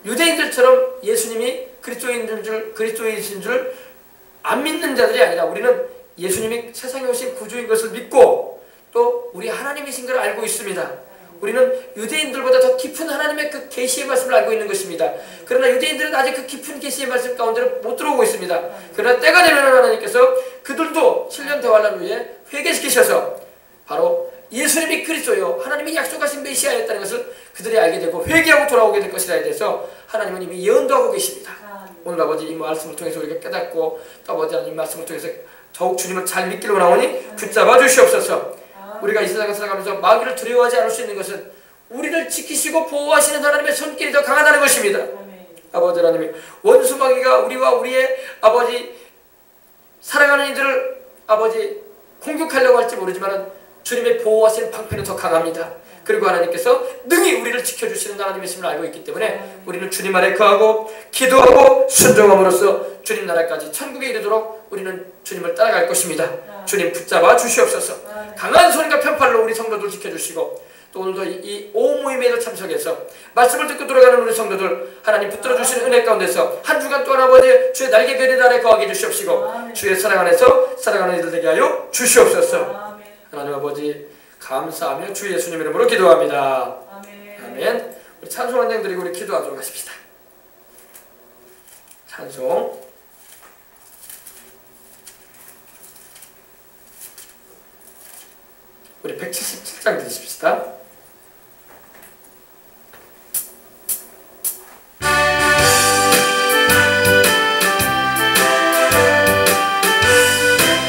Speaker 1: 유대인들처럼 예수님이 그리스도이신 줄 안 믿는 자들이 아니라 우리는 예수님이 세상에 오신 구주인 것을 믿고 또 우리 하나님이신 걸 알고 있습니다. 우리는 유대인들보다 더 깊은 하나님의 그 계시의 말씀을 알고 있는 것입니다. 그러나 유대인들은 아직 그 깊은 계시의 말씀 가운데로 못 들어오고 있습니다. 그러나 때가 되면 하나님께서 그들도 7년 대환란 후에 회개시키셔서 바로 예수님이 그리스도요 하나님이 약속하신 메시아였다는 것을 그들이 알게 되고 회개하고 돌아오게 될 것이라에 대해서 하나님은 이미 예언도 계십니다. 오늘 아버지 이 말씀을 통해서 우리가 깨닫고 또 아버지 하나님 말씀을 통해서 더욱 주님을 잘 믿기로 나오니 붙잡아 주시옵소서. 우리가 이 세상을 살아가면서 마귀를 두려워하지 않을 수 있는 것은 우리를 지키시고 보호하시는 하나님의 손길이 더 강하다는 것입니다. 아버지 하나님이 원수 마귀가 우리와 우리의 아버지 사랑하는 이들을 아버지 공격하려고 할지 모르지만 주님의 보호하시는 방패는 더 강합니다. 그리고 하나님께서 능히 우리를 지켜주시는 하나님이심을 알고 있기 때문에 우리는 주님 아래 거하고 기도하고 순종함으로써 주님 나라까지 천국에 이르도록 우리는 주님을 따라갈 것입니다. 주님 붙잡아 주시옵소서. 강한 손과 편팔로 우리 성도들 지켜주시고 또 오늘도 이 오모임에도 참석해서 말씀을 듣고 돌아가는 우리 성도들 하나님 붙들어 주시는 은혜 가운데서 한 주간 동안 아버지 주의 날개 별의 아래 거하게 해주시옵시고 주의 사랑 안에서 사랑하는 이들 되게 하여 주시옵소서. 하나님 아버지 감사하며 주 예수님 이름으로 기도합니다. 아멘. 우리 찬송 한 장 드리고 우리 기도하도록 하십시다. 찬송 우리 177장 드리십시다.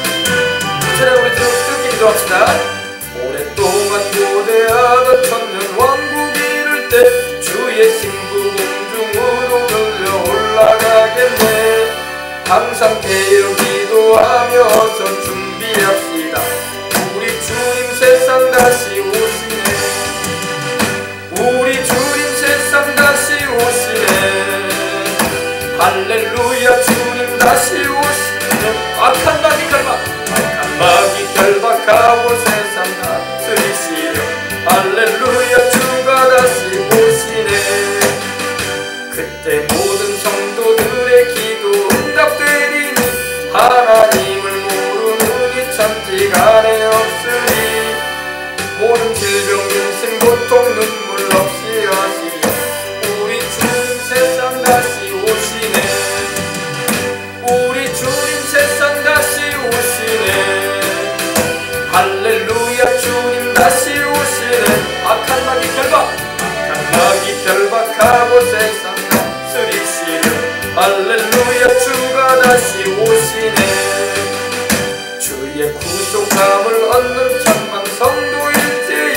Speaker 1: 우리 뜨겁게 기도합시다. 오랫동안 고대하던 천년 왕국이 이를 때 주의 신부 공중으로 들려 올라가겠네. 항상 깨어 기도하면서 준비합시다. 우리 주님 세상 다시 오시네. 우리 주님 세상 다시 오시네. 할렐루야 주님 다시 오시네. 악한 마귀 결박하고 세상 다스리시려. 할렐루야 주가 다시 오시네. 그때 모든 성도들의 기도 응답되리니 하나님을 모르는 이 천지간에 없으리. 모든 질병 근심 고통 눈물 없이 하시려. 우리 주님 세상 다시 오시네. 우리 주님 세상 다시 오시네. 할렐루야 주님 다시 오시네. 악한 마귀 결박하고 세상 다스리시려. 할렐루야 주가 다시 오시네. 주의 구속함을 얻는 천만 성도일지이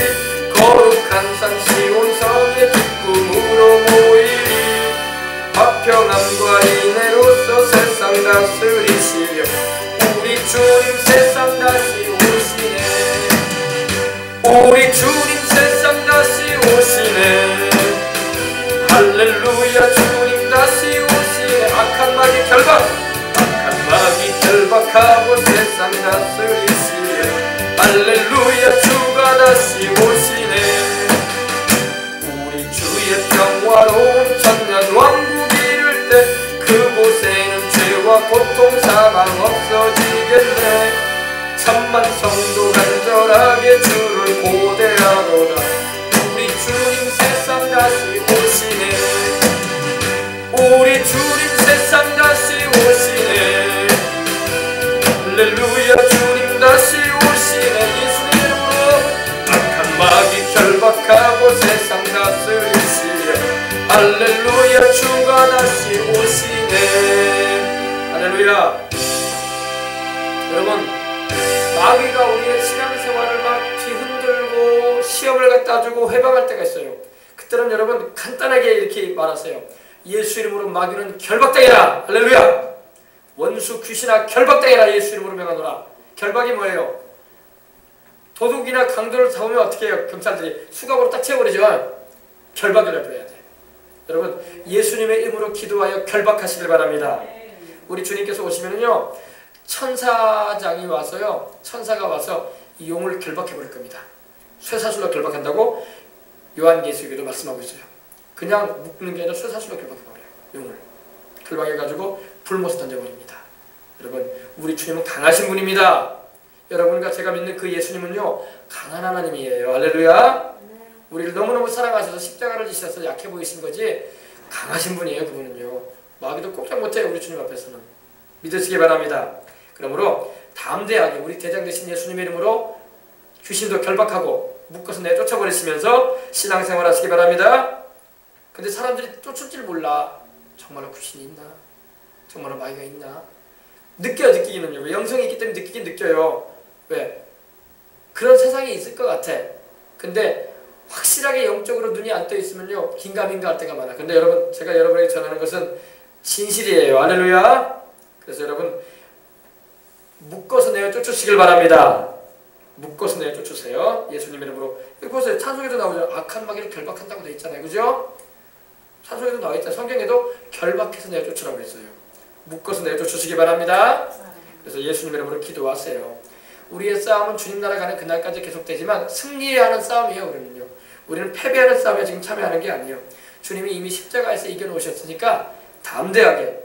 Speaker 1: 거룩한 산 시온성의 기쁨으로 모이리. 화평함과 인애로서 세상 다스리시려. 우리 주님 세상 다시 오시네. 우리 주님 세상 다시 오시네. 할렐루야 주님 다시 오시네. 악한 마귀 결박하고 세상 다스리시네. 할렐루야 주가 다시 오시네. 우리 주의 평화로운 천년 왕국이 이를 때 그곳에는 죄와 고통 사망 없어지겠네. 천만 성도 간절하게 주를 고대하노라. 우리 주님 세상 다시 오시네. 우리 주님 세상 다시 오시네. 마귀가 우리의 신앙생활을 막 뒤흔들고 시험을 갖다 주고 회방할 때가 있어요. 그때는 여러분 간단하게 이렇게 말하세요. 예수 이름으로 마귀는 결박당해라. 할렐루야. 원수 귀신아 결박당해라. 예수 이름으로 명하노라. 결박이 뭐예요? 도둑이나 강도를 잡으면 어떻게 해요? 경찰들이 수갑으로 딱 채워버리죠. 결박을 해버려야 돼. 여러분 예수님의 이름으로 기도하여 결박하시길 바랍니다. 우리 주님께서 오시면은요 천사장이 와서요 천사가 와서 이 용을 결박해버릴 겁니다. 쇠사슬로 결박한다고 요한계시록에도 말씀하고 있어요. 그냥 묶는 게 아니라 쇠사슬로 결박해버려요. 용을 결박해가지고 불못에 던져버립니다. 여러분 우리 주님은 강하신 분입니다. 여러분과 제가 믿는 그 예수님은요 강한 하나님이에요. 할렐루야. 우리를 너무너무 사랑하셔서 십자가를 지셔서 약해 보이신 거지 강하신 분이에요. 그분은요 마귀도 꼼짝 못해요. 우리 주님 앞에서는 믿으시기 바랍니다. 그러므로 담대하게 우리 대장 되신 예수님의 이름으로 귀신도 결박하고 묶어서 내쫓아버리시면서 신앙생활 하시기 바랍니다. 근데 사람들이 쫓을 줄 몰라. 정말로 귀신이 있나? 정말로 마귀가 있나? 느껴요. 느끼기는요. 왜? 영성이 있기 때문에 느끼긴 느껴요. 왜? 그런 세상이 있을 것 같아. 근데 확실하게 영적으로 눈이 안 떠 있으면요 긴가민가 할 때가 많아. 근데 여러분 제가 여러분에게 전하는 것은 진실이에요. 할렐루야. 그래서 여러분 묶어서 내어 쫓으시길 바랍니다. 묶어서 내어 쫓으세요. 예수님 이름으로. 여기 보세요. 찬송에도 나오죠. 악한 마귀를 결박한다고 되어 있잖아요. 그죠? 찬송에도 나와 있잖아요. 성경에도 결박해서 내어 쫓으라고 했어요. 묶어서 내어 쫓으시기 바랍니다. 그래서 예수님 이름으로 기도하세요. 우리의 싸움은 주님 나라 가는 그날까지 계속되지만 승리해야 하는 싸움이에요. 우리는요. 우리는 패배하는 싸움에 지금 참여하는 게 아니에요. 주님이 이미 십자가에서 이겨놓으셨으니까 담대하게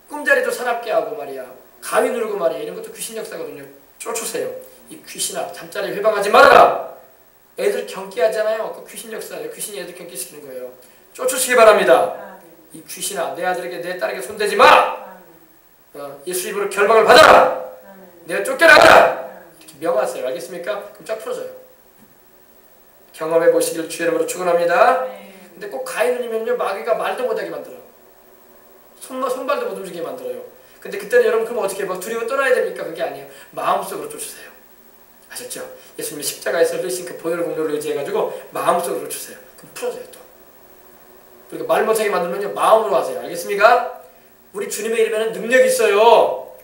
Speaker 1: 꿈자리도 사납게 하고 말이야. 가위 누르고 말이야. 이런 것도 귀신 역사거든요. 쫓으세요. 이 귀신아 잠자리 회방하지 말아라. 애들 경기하잖아요. 그 귀신 역사예요. 귀신이 애들 경기시키는 거예요. 쫓으시기 바랍니다. 이 귀신아 내 아들에게 내 딸에게 손대지 마. 예수 이름으로 결박을 받아라. 내가 쫓겨나가라. 이렇게 명하세요. 알겠습니까? 그럼 쫙 풀어져요. 경험해 보시길 주의 이름으로 축원합니다. 근데 꼭 가위 누르면요 마귀가 말도 못하게 만들어요. 손발도 못 움직이게 만들어요. 근데 그때는 여러분 그럼 어떻게 막 두려워 떠나야 됩니까? 그게 아니에요. 마음속으로 쫓으세요. 아셨죠? 예수님이 십자가에서 흘리신 그 보혈 공로를 의지해가지고 마음속으로 쫓으세요. 그럼 풀어져요 또. 그리고 말 못하게 만들면요 마음으로 하세요. 알겠습니까? 우리 주님의 이름에는 능력이 있어요.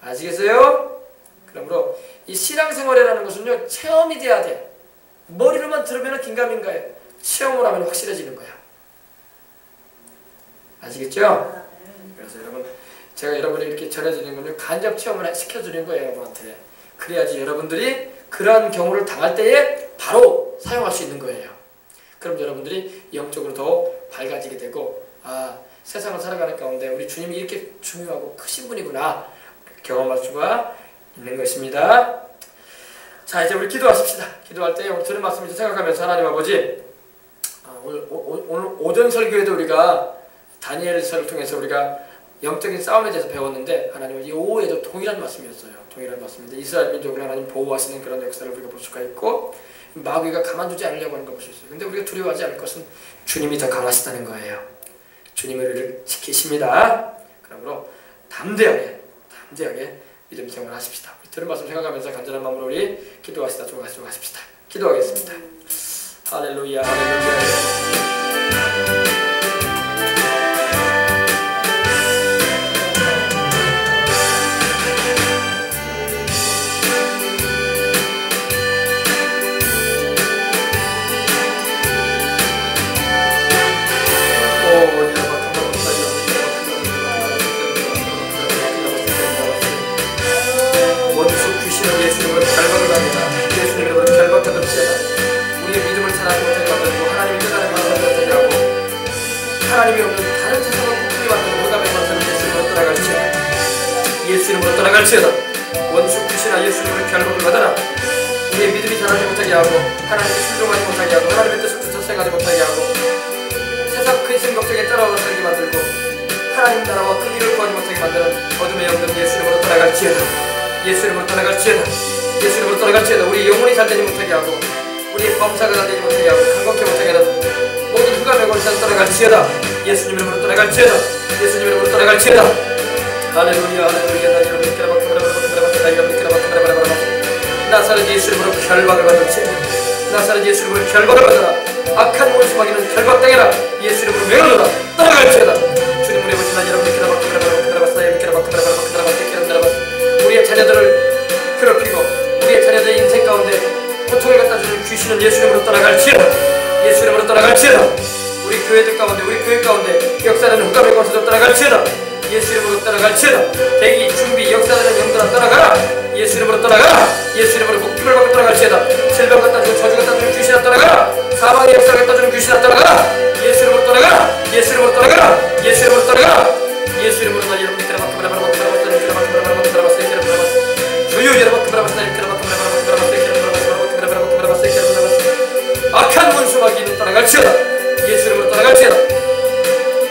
Speaker 1: 아시겠어요? 그러므로 이 신앙생활이라는 것은요 체험이 돼야 돼. 머리로만 들으면 긴가민가해요. 체험을 하면 확실해지는 거야. 아시겠죠? 그래서 여러분 제가 여러분이 이렇게 전해드리는 건요 간접 체험을 시켜드리는 거예요. 여러분한테. 그래야지 여러분들이 그러한 경우를 당할 때에 바로 사용할 수 있는 거예요. 그럼 여러분들이 영적으로 더 밝아지게 되고 세상을 살아가는 가운데 우리 주님이 이렇게 중요하고 크신 분이구나 경험할 수가 있는 것입니다. 자 이제 우리 기도하십시다. 기도할 때 오늘 들은 말씀 생각하면서 하나님 아버지 오늘 오전 설교에도 우리가 다니엘서를 통해서 우리가 영적인 싸움에 대해서 배웠는데 하나님 이 오후에도 동일한 말씀이었어요. 동일한 말씀인데 이스라엘 민족을 하나님 보호하시는 그런 역사를 우리가 볼 수가 있고 마귀가 가만두지 않으려고 하는 걸 볼 수 있어요. 근데 우리가 두려워하지 않을 것은 주님이 더 강하시다는 거예요. 주님이 우리를 지키십니다. 그러므로 담대하게 믿음 생활 하십시다. 들은 말씀 생각하면서 간절한 마음으로 우리 기도하시다 조각하십시다. 기도하겠습니다. 할렐루야 할렐루야. 원수 귀신은 예수님으로 결박을 합니다. 예수님으로 결박하듯이 우리의 믿음을 찾아서 못하게 만들고 하나님이 끝나는 것을 못하게 하고 하나님이 없는 다른 세상을 꿈꾸게 만드는 호감의 것을 예수님으로 떠나갈지어다. 예수님으로 떠나갈지어다. 원수 귀신아 예수님으로 결박을 받아라. 우리의 믿음이 자라지 못하게 하고 하나님께 순종하지 못하게 하고 하나님의 뜻을 주체하지 못하게 하고 세상 근심 걱정에 따라와 살게 만들고 하나님 나라와 그 일을 구하지 못하게 만드는 어둠의 영들 예수님으로 떠나갈지어다. 예수님으로 떠나갈지어다. 예수님으로 떠나갈지어다. 우리 영혼이 잘되지 못하게 하고 우리의 범사가 잘되지 못하게 하고 강건케 못하게 하는 모든 흑암의 권세는 떠나갈지어다. 예수님 이름으로 떠나갈지어다. 예수님 이름으로 떠나갈지어다. 할렐루야 할렐루야. 나사렛 예수 이름으로 결박을 받을지어다. 나사렛 예수 이름으로 결박을 받아라. 악한 원수 마귀는 결박당해라. 예수 이름으로 명하노라. 떠나갈지어다. 주님 우리 아버지나 여러분들 우리의 자녀들을 괴롭히고 우리의 자녀들의 인생 가운데 고통을 갖다 주는 귀신은 예수 이름으로 떠나갈지어다. 예수 이름으로 떠나갈지어다. 우리 교회들 가운데 우리 교회 가운데 역사하는 흑암의 권세도 떠나갈지어다. 예수 이름으로 떠나갈지어다. 대기 준비 역사하는 영들아 떠나가라. 예수 이름으로 떠나가라. 예수 이름으로 복음을 받고 떠나갈지어다. 질병 갖다 주고 저주 갖다 주는 귀신아 떠나가라. 사망의 역사를 갖다 주는 귀신아 떠나가라. 예수 이름으로 떠나가라. 예수 이름으로 떠나가라. 예수 이름으로 떠나가라. 예수 이름으로 나 여러분들 악한 원수 마귀는 떠나갈지어다. 예수 이름으로 떠나갈지어다.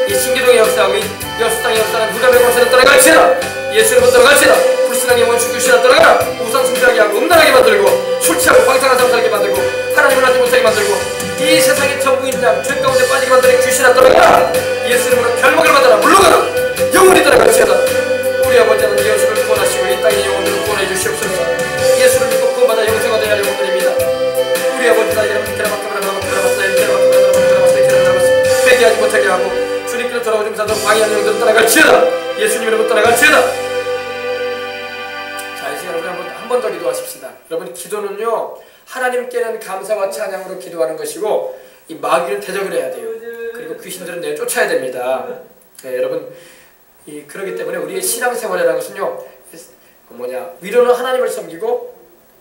Speaker 1: 이 신기동의 역사하고 이 여수땅의 역사는 흑암의 권세는 떠나갈지어다. 예수 이름으로 떠나갈지어다. 불신앙의 원수 귀신아 떠나가라. 우상 숭배하게 하고 음란하게 만들고 술 취하고 방탕한 삶 살게 만들고 하나님을 알지 못하게 만들고 이 세상의 전부인 양 죄 가운데 빠지게 만드는 귀신아 떠나가라. 예수 이름으로 결박을 받아라. 물러가라. 영원히 떠나갈지어다. 우리 아버지는 예수를 구원하시고 이 땅의 영혼들을 구원해 주시옵소서. 예수를 믿고 구원받아 영생을 얻어야 할 영혼들입니다. 우리 아버지나 여러분 회개하지 못하게 하고 주님께로 돌아오지 못하도록 방해하는 영들은 떠나갈지어다. 예수님 이름으로 떠나갈지어다. 자, 이 시간에 우리 한 번 더 기도하십시다. 여러분 기도는요 하나님께는 감사와 찬양으로 기도하는 것이고 이 마귀를 대적을 해야 돼요. 그리고 귀신들은 내쫓아야 됩니다. 네, 여러분 그렇기 때문에 우리의 신앙생활이라는 것은요 위로는 하나님을 섬기고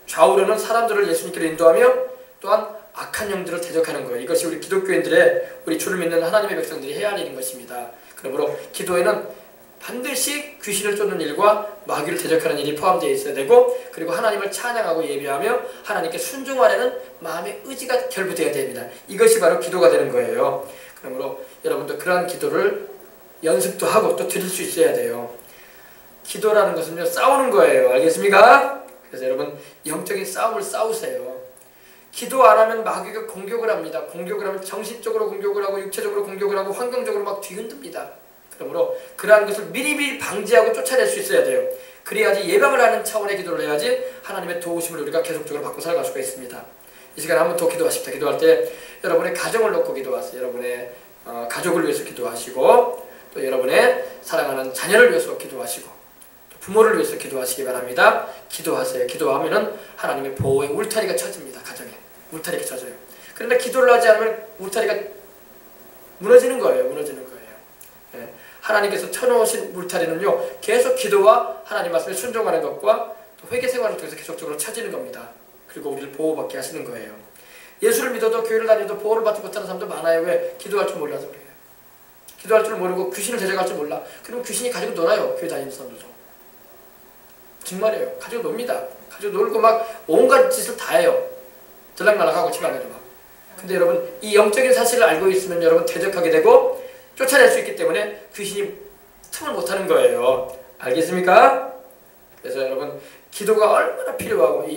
Speaker 1: 좌우로는 사람들을 예수님께로 인도하며 또한 악한 영들을 대적하는 거예요. 이것이 우리 기독교인들의 우리 주를 믿는 하나님의 백성들이 해야 할 일인 것입니다. 그러므로 기도에는 반드시 귀신을 쫓는 일과 마귀를 대적하는 일이 포함되어 있어야 되고 그리고 하나님을 찬양하고 예배하며 하나님께 순종하려는 마음의 의지가 결부되어야 됩니다. 이것이 바로 기도가 되는 거예요. 그러므로 여러분도 그러한 기도를 연습도 하고 또 드릴 수 있어야 돼요. 기도라는 것은요 싸우는 거예요. 알겠습니까? 그래서 여러분 영적인 싸움을 싸우세요. 기도 안 하면 마귀가 공격을 합니다. 공격을 하면 정신적으로 공격을 하고 육체적으로 공격을 하고 환경적으로 막 뒤흔듭니다. 그러므로 그러한 것을 미리미리 방지하고 쫓아낼 수 있어야 돼요. 그래야지 예방을 하는 차원의 기도를 해야지 하나님의 도우심을 우리가 계속적으로 받고 살아갈 수가 있습니다. 이 시간에 한번 더 기도하십시다. 기도할 때 여러분의 가정을 놓고 기도하세요. 여러분의 가족을 위해서 기도하시고 또 여러분의 사랑하는 자녀를 위해서 기도하시고 또 부모를 위해서 기도하시기 바랍니다. 기도하세요. 기도하면은 하나님의 보호의 울타리가 쳐집니다. 가정에 울타리가 쳐져요. 그런데 기도를 하지 않으면 울타리가 무너지는 거예요. 무너지는 거예요. 예. 하나님께서 쳐놓으신 울타리는요 계속 기도와 하나님 말씀에 순종하는 것과 또 회개 생활을 통해서 계속적으로 쳐지는 겁니다. 그리고 우리를 보호받게 하시는 거예요. 예수를 믿어도 교회를 다녀도 보호를 받지 못하는 사람도 많아요. 왜? 기도할 줄 몰라서 그래요. 기도할 줄 모르고 귀신을 대적할 줄 몰라. 그럼 귀신이 가지고 놀아요. 교회 다니는 사람들도. 정말이에요. 가지고 놉니다. 가지고 놀고 막 온갖 짓을 다 해요. 들락날락하고 집안에도 막. 근데 여러분 이 영적인 사실을 알고 있으면 여러분 대적하게 되고 쫓아낼 수 있기 때문에 귀신이 틈을 못하는 거예요. 알겠습니까? 그래서 여러분 기도가 얼마나 필요하고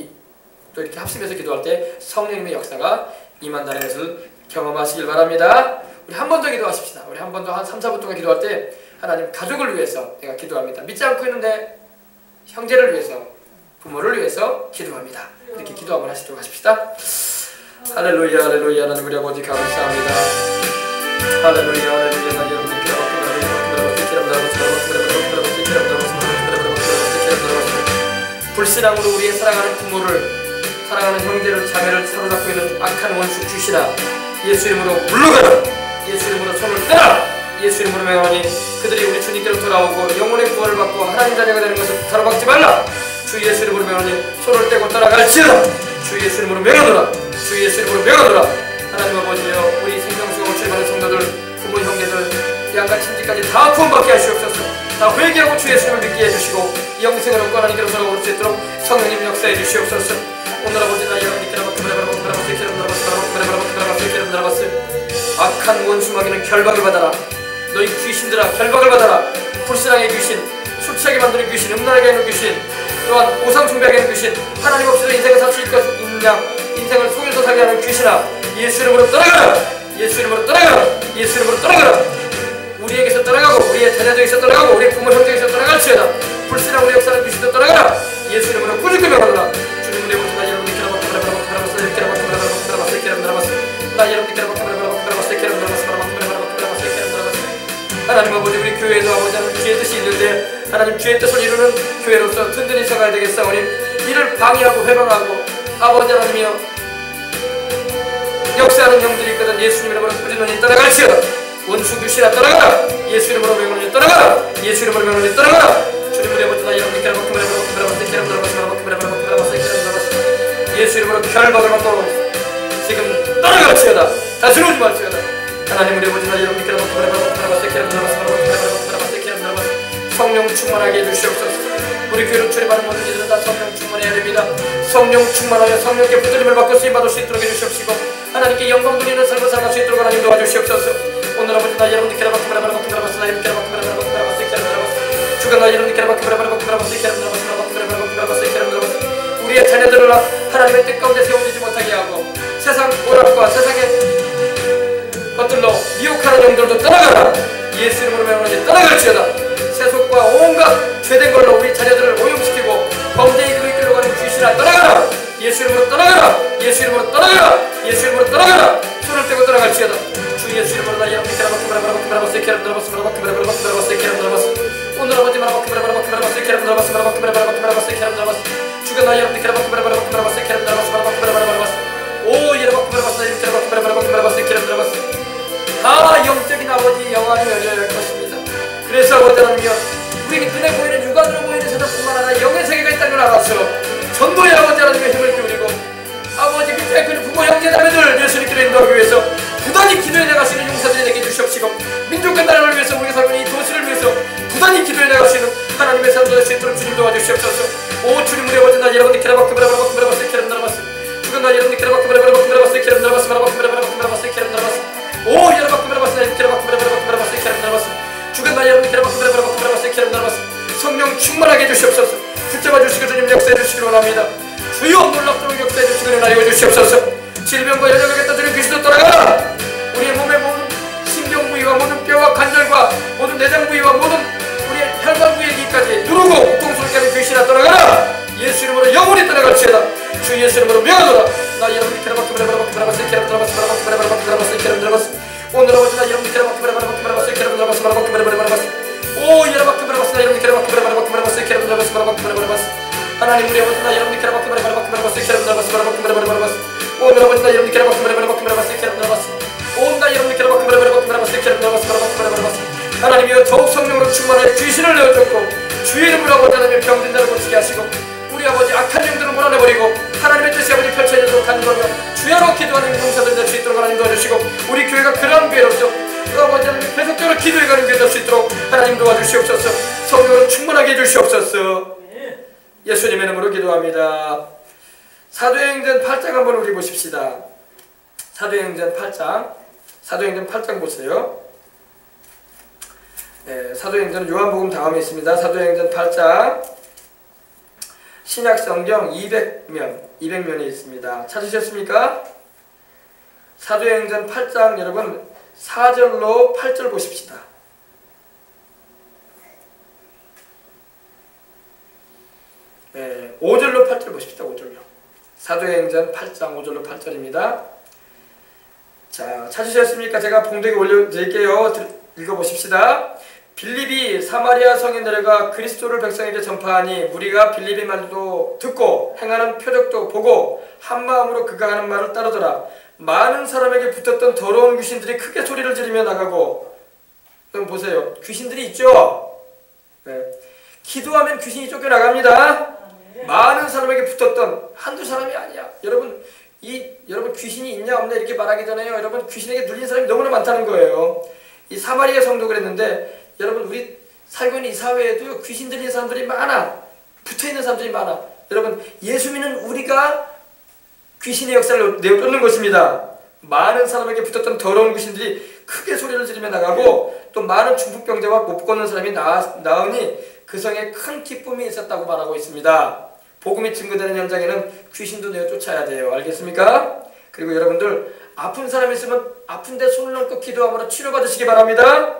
Speaker 1: 또 이렇게 합심해서 기도할 때 성령님의 역사가 임한다는 것을 경험하시길 바랍니다. 우리 한 번 더 기도하십시다. 우리 한 번 더 한 3, 4분 동안 기도할 때 하나님 가족을 위해서 내가 기도합니다. 믿지 않고 있는데 형제를 위해서 부모를 위해서 기도합니다. 이렇게 기도 한번 하시도록 하십시다. 할렐루야 할렐루야. 하나님 우리 아버지 감사합니다. 할렐루야 할렐루야. 나 여러분께 불신앙으로 우리의 사랑하는 부모를 사랑하는 형제를 자매를 사로잡고 있는 악한 원수 귀신아 예수 이름으로 물러가라. 예수 이름으로 손을 떼라. 예수 이름으로 명하니 그들이 우리 주님께로 돌아오고 영혼의 구원을 받고 하나님 자녀가 되는 것을 사로잡지 말라. 주 예수 이름으로 명하니 손을 떼고 따라갈지어다. 주 예수 이름으로 명하노라. 주 예수 이름으로 명하노라. 하나님 아버지여 우리 생명수가 출발하는 성도들 부모 형제들 양가 친지까지 다 구원받게 하시옵소서. 다 회개하고 주 예수님을 믿게 해주시고 영생을 얻고 하나님께로 돌아올 수 있도록 성령님 역사해 주시옵소서. 오늘 아버지 나 여러분께 악한 원수 마귀는 결박을 받아라. 너희 귀신들아 결박을 받아라. 불신앙의 귀신, 술 취하게 만드는 귀신, 음란하게 하는 귀신, 또한 우상 숭배하게 하는 귀신, 하나님 없이도 인생을 살 수 있는 양 인생을 속여서 살게 하는 귀신아 예수 이름으로 떠나가라. 예수 이름으로 떠나가라. 예수 이름으로 떠나가라. 우리에게서 떠나가고 우리의 자녀에게서 떠나가고 우리의 부모 형제에게서 떠나갈지어다. 불신앙 우리 역사는 귀신도 떠나가라. 예수 이름으로 꾸짖게 명하노라. 주님 내버려 나 여러분들 기라바퀴 바라바라바퀴 바라바라바퀴 기라바퀴 나 여러분들 기라바퀴 바라바라바퀴 하나님 아버지 우리 교회도 아버지 하나님 주의 뜻이 있는데 하나님 주의 뜻을 이루는 교회로서 든든히 서가야 되겠사오니 이를 방해하고 회방하고 아버지 하나님이여 역사하는 형들이 있거든 예수님 이름으로 꾸준히 떠나갈지어다. 원수 귀신아 떠나가라. 예수 이름으로 명령이 떠나가라. 예수 이름으로 명령이 떠나가라. 주님 우리 아버지 나 이름으로 예수 이름으로 결박을 받고 지금 떠나갈지어다. 다시 오지 말지어다. 하나님 우리 아버지 나 이름으로 성령 충만하게 해주시옵소서. 우리 교회로 출입하는 모든 이들은 다 성령 충만해야 됩니다. 성령 충만하여 성령께 붙들림을 받고 쓰임받을 수 있도록 해주시옵시고 하나님께 영광 돌리는 삶을 살아갈 수 있도록 하나님 도와주시옵소서. 오늘 아버지 나 여러분들 기라바퀴 바라바라바퀴 바라바스 나 여러분 기라바퀴 바라바라바퀴 바라바스 기라바라바스 주간 나 여러분들 기라바퀴 바라바라바퀴 바라바스 기라바라바스 우리의 자녀들을 하나님의 뜻 가운데 세워지지 못하게 하고 세상 오락과 세상의 것들로 미혹하는 영들도 떠나가라. 예수 이름으로 명하노니 떠나갈지어다. 세속과 온갖 죄된 걸로 우리 자녀들을 오염시키고 범죄의 길로 이끌고 가는 귀신아 떠나가라. 예수 이름으로 떠나가라. 예수 이름으로 떠나가라. 예수 이름으로 떠나가라. 손을 떼고 떠나갈지어다. 주 예수 이름으로 나 여러분 기라바퀴 바라바라바퀴 바라바스 기라바라바스 바라바퀴 바라바라바퀴 바라바스 기라바라바스 오늘 아버지 바라바퀴 바라바라바퀴 바라바스 기라바라바스 바라바퀴 바라바라바퀴 바라바스 기라바라바스 주가 나 여러분 기라바퀴 바라바라바퀴 바라바스 기라바라바스 바라바퀴 바라바라바스 오 여러분 바라바스 나 여러분 기라바퀴 바라바라바퀴 바라바스 기라바라바스 다 영적인 아버지 영안이 열려야 할 것입니다. 그래서 아버지 하나님이여 우리 눈에 보이는 육안으로 보이는 세상뿐만 아니라 영의 세계가 있다는 걸 알았어. 전도의 아버지 하나님의 힘을 기울이고 아버지 밑에 그 부모 형제자매들 예수님께로 인도하기 위해서 부단히 기도해 나갈 수 있는 용사들이 되게 주시옵시고 민족과 나라를 위해서 우리가 살고 있는 이 도시를 위해서 부단히 기도해 나갈 수 있는 하나님의 삶도 될 수 있도록 주님 도와주시옵소서. 오 주님 우리 아버지 나 여러분들 기라바퀴 바라바라바퀴 바라바스 기라바라바스 나라바스 주가 나 여러분들 기라바퀴 바라바라바퀴 바라바스 기라바라바스 바라바퀴 바라바라바퀴 바라바스 기라바라바스 오 여러바퀴 바라바스 나 기라바퀴 바라바라바퀴 바라바스 기라바라바스 주가 나 여러분들 기라바퀴 바라바라바퀴 바라바스 기라바라바스 성령 충만하게 해주시옵소서. 붙잡아 주시고 주님 역사해 주시기를 원합니다. 주여 놀랍도록 역사해 주시기를 원하여 주시옵소서. 질병과 연약하겠다 주님 귀신도 떠나가라. 우리의 몸의 모든 신경 부위와 모든 뼈와 관절과 모든 내장 부위와 모든 우리의 혈관 부위의 기까지 누르고 고통스럽게 하는 귀신아 떠나가라. 예수 이름으로 영원히 떠나갈지어다. 주 예수 이름으로 명하노라. 나 여러분들 기라바퀴 바라바라바퀴 바라바스 기라바라바스 바라바퀴 바라바라바퀴 바라바스 기라바라바스 오늘 아버지 나 여러분들 기라바퀴 바라바라바퀴 바라바스 기라바라바스 바라바퀴 바라바라바스 오 여러바퀴 바라바스 나 여러분들 기라바퀴 바라바라바퀴 바라바스 기라바라바스 바라바퀴 바라바라바스 하나님 우리 아버지 나 여러분들 기라바퀴 바라바라바퀴 바라바스 기라바라바스 바라바퀴 바라바라바스 오늘 아버지 나 여러분들 기라바퀴 바라바라바퀴 바라바스 기라바라바스 온 나 여러분들 기라바퀴 바라바라바퀴 바라바스 기라바라바스 바라바퀴 바라바라바스 하나님이여 더욱 성령으로 충만하여 귀신을 내어줬고 주의 이름으로 아버지 하나님의 병든 자를 고치게 하시고 우리 아버지 악한 영들을 몰아내버리고 하나님의 뜻이 아버지 펼쳐지도록 간구하며 주야로 기도하는 용사들 될 수 있도록 하나님 도와주시고 우리 교회가 그러한 교회로서 그 아버지 하나님 계속적으로 기도해가는 교회 될 수 있도록 하나님 도와주시옵소서. 성령으로 충만하게 해주시옵소서. 예수님의 이름으로 기도합니다. 사도행전 8장 한번 우리 보십시다. 사도행전 8장 보세요. 네, 사도행전은 요한복음 다음에 있습니다. 사도행전 8장 신약성경 200면에 있습니다. 찾으셨습니까? 사도행전 8장 여러분 4절로 8절 보십시다. 네, 5절로 8절 보십시다. 5절로. 사도행전 8장 5절로 8절입니다. 자, 찾으셨습니까? 제가 봉독에 올려드릴게요. 읽어보십시다. 빌립이 사마리아 성에 내려가 그리스도를 백성에게 전파하니 무리가 빌립의 말도 듣고 행하는 표적도 보고 한마음으로 그가 하는 말을 따르더라. 많은 사람에게 붙었던 더러운 귀신들이 크게 소리를 지르며 나가고 여러분 보세요. 귀신들이 있죠? 네. 기도하면 귀신이 쫓겨나갑니다. 많은 사람에게 붙었던 한두 사람이 아니야. 여러분 여러분 귀신이 있냐 없냐 이렇게 말하기 전에요. 여러분 귀신에게 눌린 사람이 너무나 많다는 거예요. 이 사마리아 성도 그랬는데 여러분 우리 살고 있는 이 사회에도 귀신 들린 사람들이 많아. 붙어있는 사람들이 많아. 여러분 예수 믿는 우리가 귀신의 역사를 내어쫓는 것입니다. 많은 사람에게 붙었던 더러운 귀신들이 크게 소리를 지르며 나가고 또 많은 중풍병자와 못 걷는 사람이 나으니 그 성에 큰 기쁨이 있었다고 말하고 있습니다. 복음이 증거되는 현장에는 귀신도 내어쫓아야 돼요. 알겠습니까? 그리고 여러분들 아픈 사람이 있으면 아픈데 손을 얹고 기도함으로 치료받으시기 바랍니다.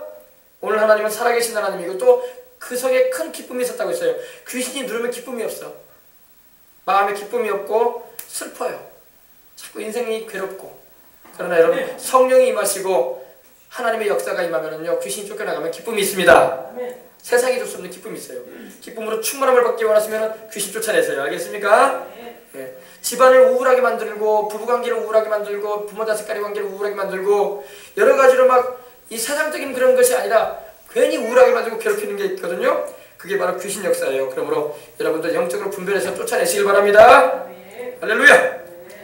Speaker 1: 오늘 하나님은 살아계신 하나님이고 또 그 성에 큰 기쁨이 있었다고 했어요. 귀신이 누르면 기쁨이 없어. 마음에 기쁨이 없고 슬퍼요. 자꾸 인생이 괴롭고. 그러나 여러분 성령이 임하시고 하나님의 역사가 임하면은요 귀신이 쫓겨나가면 기쁨이 있습니다. 세상이 줄 수 없는 기쁨이 있어요. 기쁨으로 충만함을 받기 원하시면 귀신 쫓아내세요. 알겠습니까? 예. 집안을 우울하게 만들고 부부관계를 우울하게 만들고 부모 자식간의 관계를 우울하게 만들고 여러 가지로 막 이 세상적인 그런 것이 아니라 괜히 우울하게 만들고 괴롭히는 게 있거든요. 그게 바로 귀신 역사예요. 그러므로 여러분들 영적으로 분별해서 쫓아내시길 바랍니다. 할렐루야.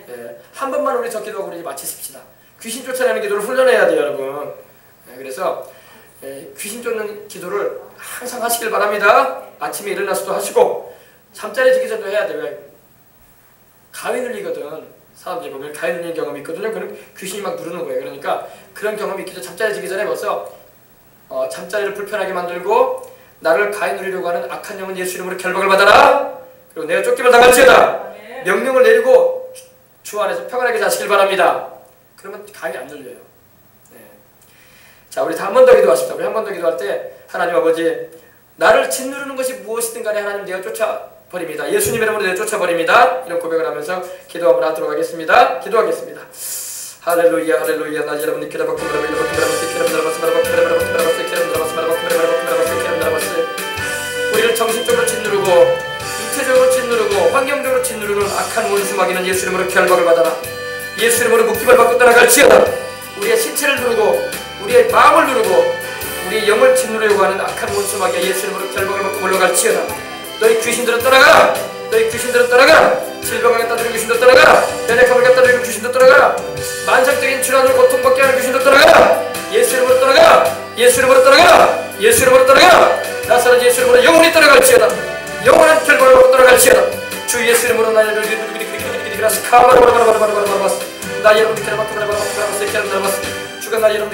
Speaker 1: 예. 한 번만 우리 저 기도하고 우리 마치십시다. 귀신 쫓아내는 기도를 훈련해야 돼요, 여러분. 예. 그래서 귀신 쫓는 기도를 항상 하시길 바랍니다. 아침에 일어나서도 하시고 잠자리 지기 전도 해야 돼요. 가위 눌리거든. 사람들이 보면 가위 눌리는 경험이 있거든요. 그럼 귀신이 막 누르는 거예요. 그러니까 그런 경험이 있기 전에 잠자리 지기 전에 벌써 잠자리를 불편하게 만들고 나를 가위 누리려고 하는 악한 영은 예수 이름으로 결박을 받아라. 그리고 내가 쫓김을 당할지어다. 명령을 내리고 주 안에서 평안하게 자시길 바랍니다. 그러면 가위 안 눌려요. 네. 자, 우리 다 한 번 더 기도하십시다. 우리 한 번 더 기도할 때 하나님 아버지 나를 짓누르는 것이 무엇이든 간에 하나님 내가 쫓아버립니다. 예수님 이름으로 내가 쫓아버립니다. 이런 고백을 하면서 기도 한번 하도록 하겠습니다. 기도하겠습니다. 할렐루야 할렐루야. 나 여러분이 기도받고 우리를 정신적으로 짓누르고 육체적으로 짓누르고 환경적으로 짓누르는 악한 원수 마귀는 예수 이름으로 결박을 받아라. 예수 이름으로 묶임을 받고 떠나갈지어다. 우리의 신체를 누르고 우리의 마음을 누르고 우리의 영을 짓누르려고 하는 악한 원수 마귀가 예수 이름으로 결박을 받고 물러갈지어다. 너희 귀신들은 떠나가라. 너희 귀신들은 떠나가라. 질병을 갖다 주는 귀신도 떠나가라. 연약함을 갖다 주는 귀신도 떠나가라. 만성적인 질환으로 고통받게 하는 귀신도 떠나가라. 예수 이름으로 떠나가라. 예수 이름으로 떠나가라. 예수 이름으로 떠나가라. 나사렛 예수 이름으로 영원히 떠나갈지어다. 영원한 결박을 받고 떠나갈지어다. 주 예수 이름으로 나의 나 여러분 주가 나 여러분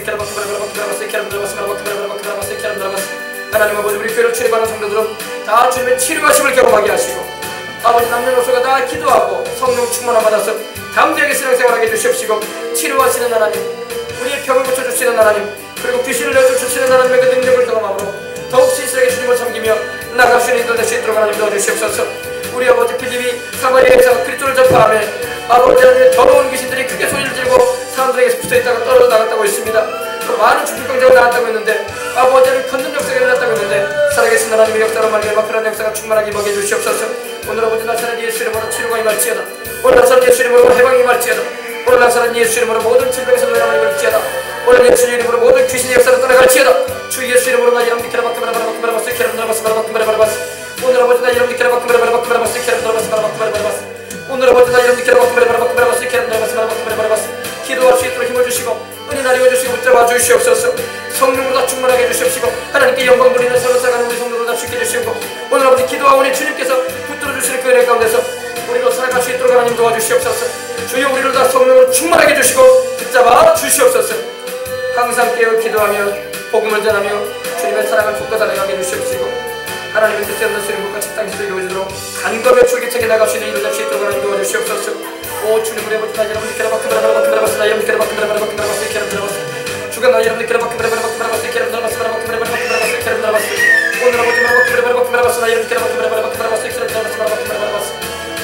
Speaker 1: 하나님 아버지 우리 교회를 출입하는 성도들은 다 주님의 치료하심을 경험하게 하시고 아버지 남녀노소가 다 기도하고 성령 충만함 받아서 담대하게 신앙생활하게 해주시옵시고 치료하시는 하나님 우리의 병을 고쳐주시는 하나님 그리고 귀신을 내쫓으시는 하나님의 그 능력을 경험함으로 더욱 신실하게 주님을 섬기며 나아갈 수 있는 인도 될 수 있도록 하나님 도와주시옵소서. 우리 아버지 필립이 사마리아에서 그리스도를 전파하며 아버지 하나님의 더러운 귀신들이 크게 소리를 지르고 사람들에게서 붙어있다가 떨어져 나갔다고 했습니다. 또 많은 죽을병자가 나왔다고 했는데 아버지를 걷는 역사가 일어났다고 했는데 살아계신 하나님의 역사로 말미암아 그런 역사가 충만하게 임하게 해주시옵소서. 오늘 아버지 나사렛 예수 이름으로 치료가 임할지어다. 오늘 나사렛 예수 이름으로 해방이 임할지어다. 오늘 나사렛 예수 이름으로 모든 질병에서 노래하는 임할지어다. 오늘 예수 이름으로 모든 귀신의 역사로 떠나갈지어다. 주 예수 이름으로 나 이름 니케라 바크바라바라바크바라바스 케라 바라바스 오늘 아버지 나 이름 니케라 바크바라바라바크바라바스 케라 바라바스 오늘 아버지 나 이름 니케라 바크바라바라바크바라바스 케라 바라바스 기도할 수 있도록 힘을 주시고 은혜 나리워 주시고 붙잡아 주시옵소서. 성령으로 다 충만하게 해주시옵시고 하나님께 영광 돌리는 서로 살아가는 우리 성도들 다 죽게 해주시고 오늘 아버지 기도하오니 주님께서 붙들어 주시는 그 은혜 가운데서 우리로 살아갈 수 있도록 하나님 도와주시옵소서. 주여 우리를 다 성령으로 충만하게 해주시고 붙잡아 주시옵소서. 항상 깨어 기도하며 복음을 전하며 주님의 사랑을 쏟아 달아가게 해주시옵시고 하나님의 뜻에 없는 수령국과 책당시도 이루어지도록 간검의 줄기차게 나갈 수 있는 일을 잡수 있도록 하나님 도와주시옵소서. 오 주님 우리 아버지 나 여러분들 깨라바크바라바크바라바스 나 여러분들 깨라바크바라바크바라바스 깨라바크바라바스 주가 나 여러분들 깨라바크바라바크바라바스 깨라바크바라바스 깨라바크바라바스 오늘 아버지 바라바크바라바크바라바스 나 여러분들 깨라바크바라바크바라바스 깨라바크바라바스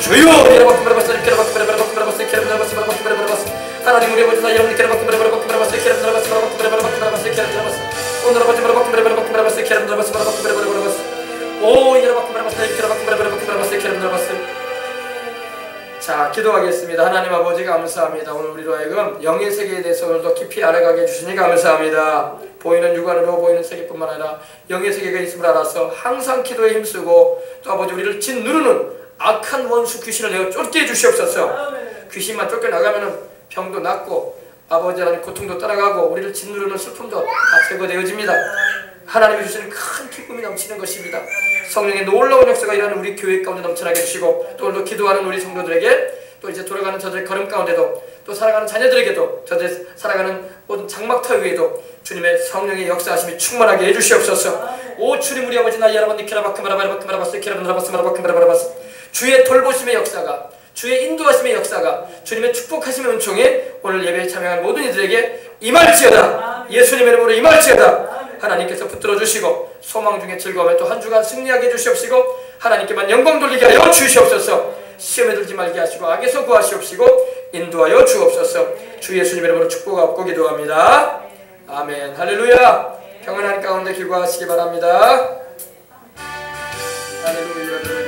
Speaker 1: 주여 깨라바크바라바스 깨라바크바라바크바라바스 깨라바크바라바스 하나님 우리 아버지 나 여러분들 깨라바크바라바크바라바스 깨라바크바라바크바라바스 깨라바크바라바스 오늘 아버지 바라바크바라바크바라바스 깨라바크바라바스 오 깨라바크바라바스 깨라바크바라바스 깨라바크바라바스 자 기도하겠습니다. 하나님 아버지 감사합니다. 오늘 우리로 하여금 영의 세계에 대해서 오늘도 깊이 알아가게 해주시니 감사합니다. 보이는 육안으로 보이는 세계뿐만 아니라 영의 세계가 있음을 알아서 항상 기도에 힘쓰고 또 아버지 우리를 짓누르는 악한 원수 귀신을 내어 쫓게 해주시옵소서. 귀신만 쫓겨나가면 병도 낫고 아버지 하나님 고통도 따라가고 우리를 짓누르는 슬픔도 다 제거되어집니다. 하나님이 주시는 큰 기쁨이 넘치는 것입니다. 성령의 놀라운 역사가 일하는 우리 교회 가운데 넘쳐나게 해주시고 또 오늘도 기도하는 우리 성도들에게 또 이제 돌아가는 저들의 걸음 가운데도 또 살아가는 자녀들에게도 저들 살아가는 모든 장막터 위에도 주님의 성령의 역사하심이 충만하게 해주시옵소서. 오 주님 우리 아버지 나 여러분 키라바크마라바라바크마라바스 키라바라바스마라바크마라바스 주의 돌보심의 역사가 주의 인도하심의 역사가 주님의 축복하심의 은총이 오늘 예배에 참여한 모든 이들에게 임할지어다. 예수님의 이름으로 임할지어다. 하나님께서 붙들어 주시고 소망 중에 즐거움에 또 한 주간 승리하게 해주시옵시고 하나님께만 영광 돌리게 하여 주시옵소서. 시험에 들지 말게 하시고 악에서 구하시옵시고 인도하여 주옵소서. 주 예수님 이름으로 축복하고 기도합니다. 아멘. 할렐루야. 평안한 가운데 기도하시기 바랍니다. 할렐루야.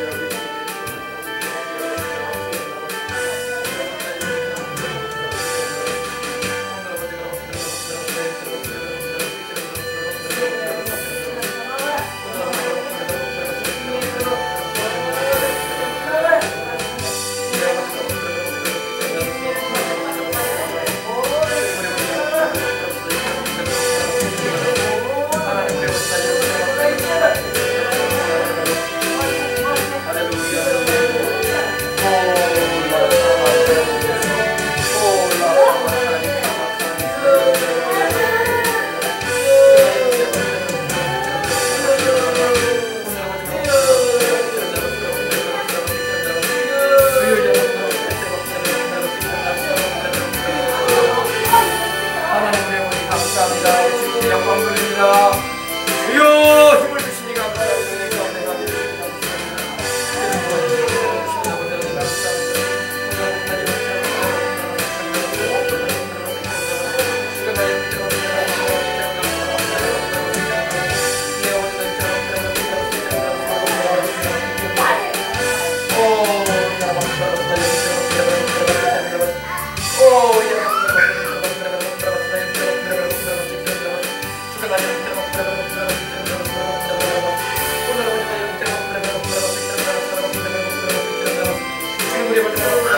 Speaker 2: Gracias.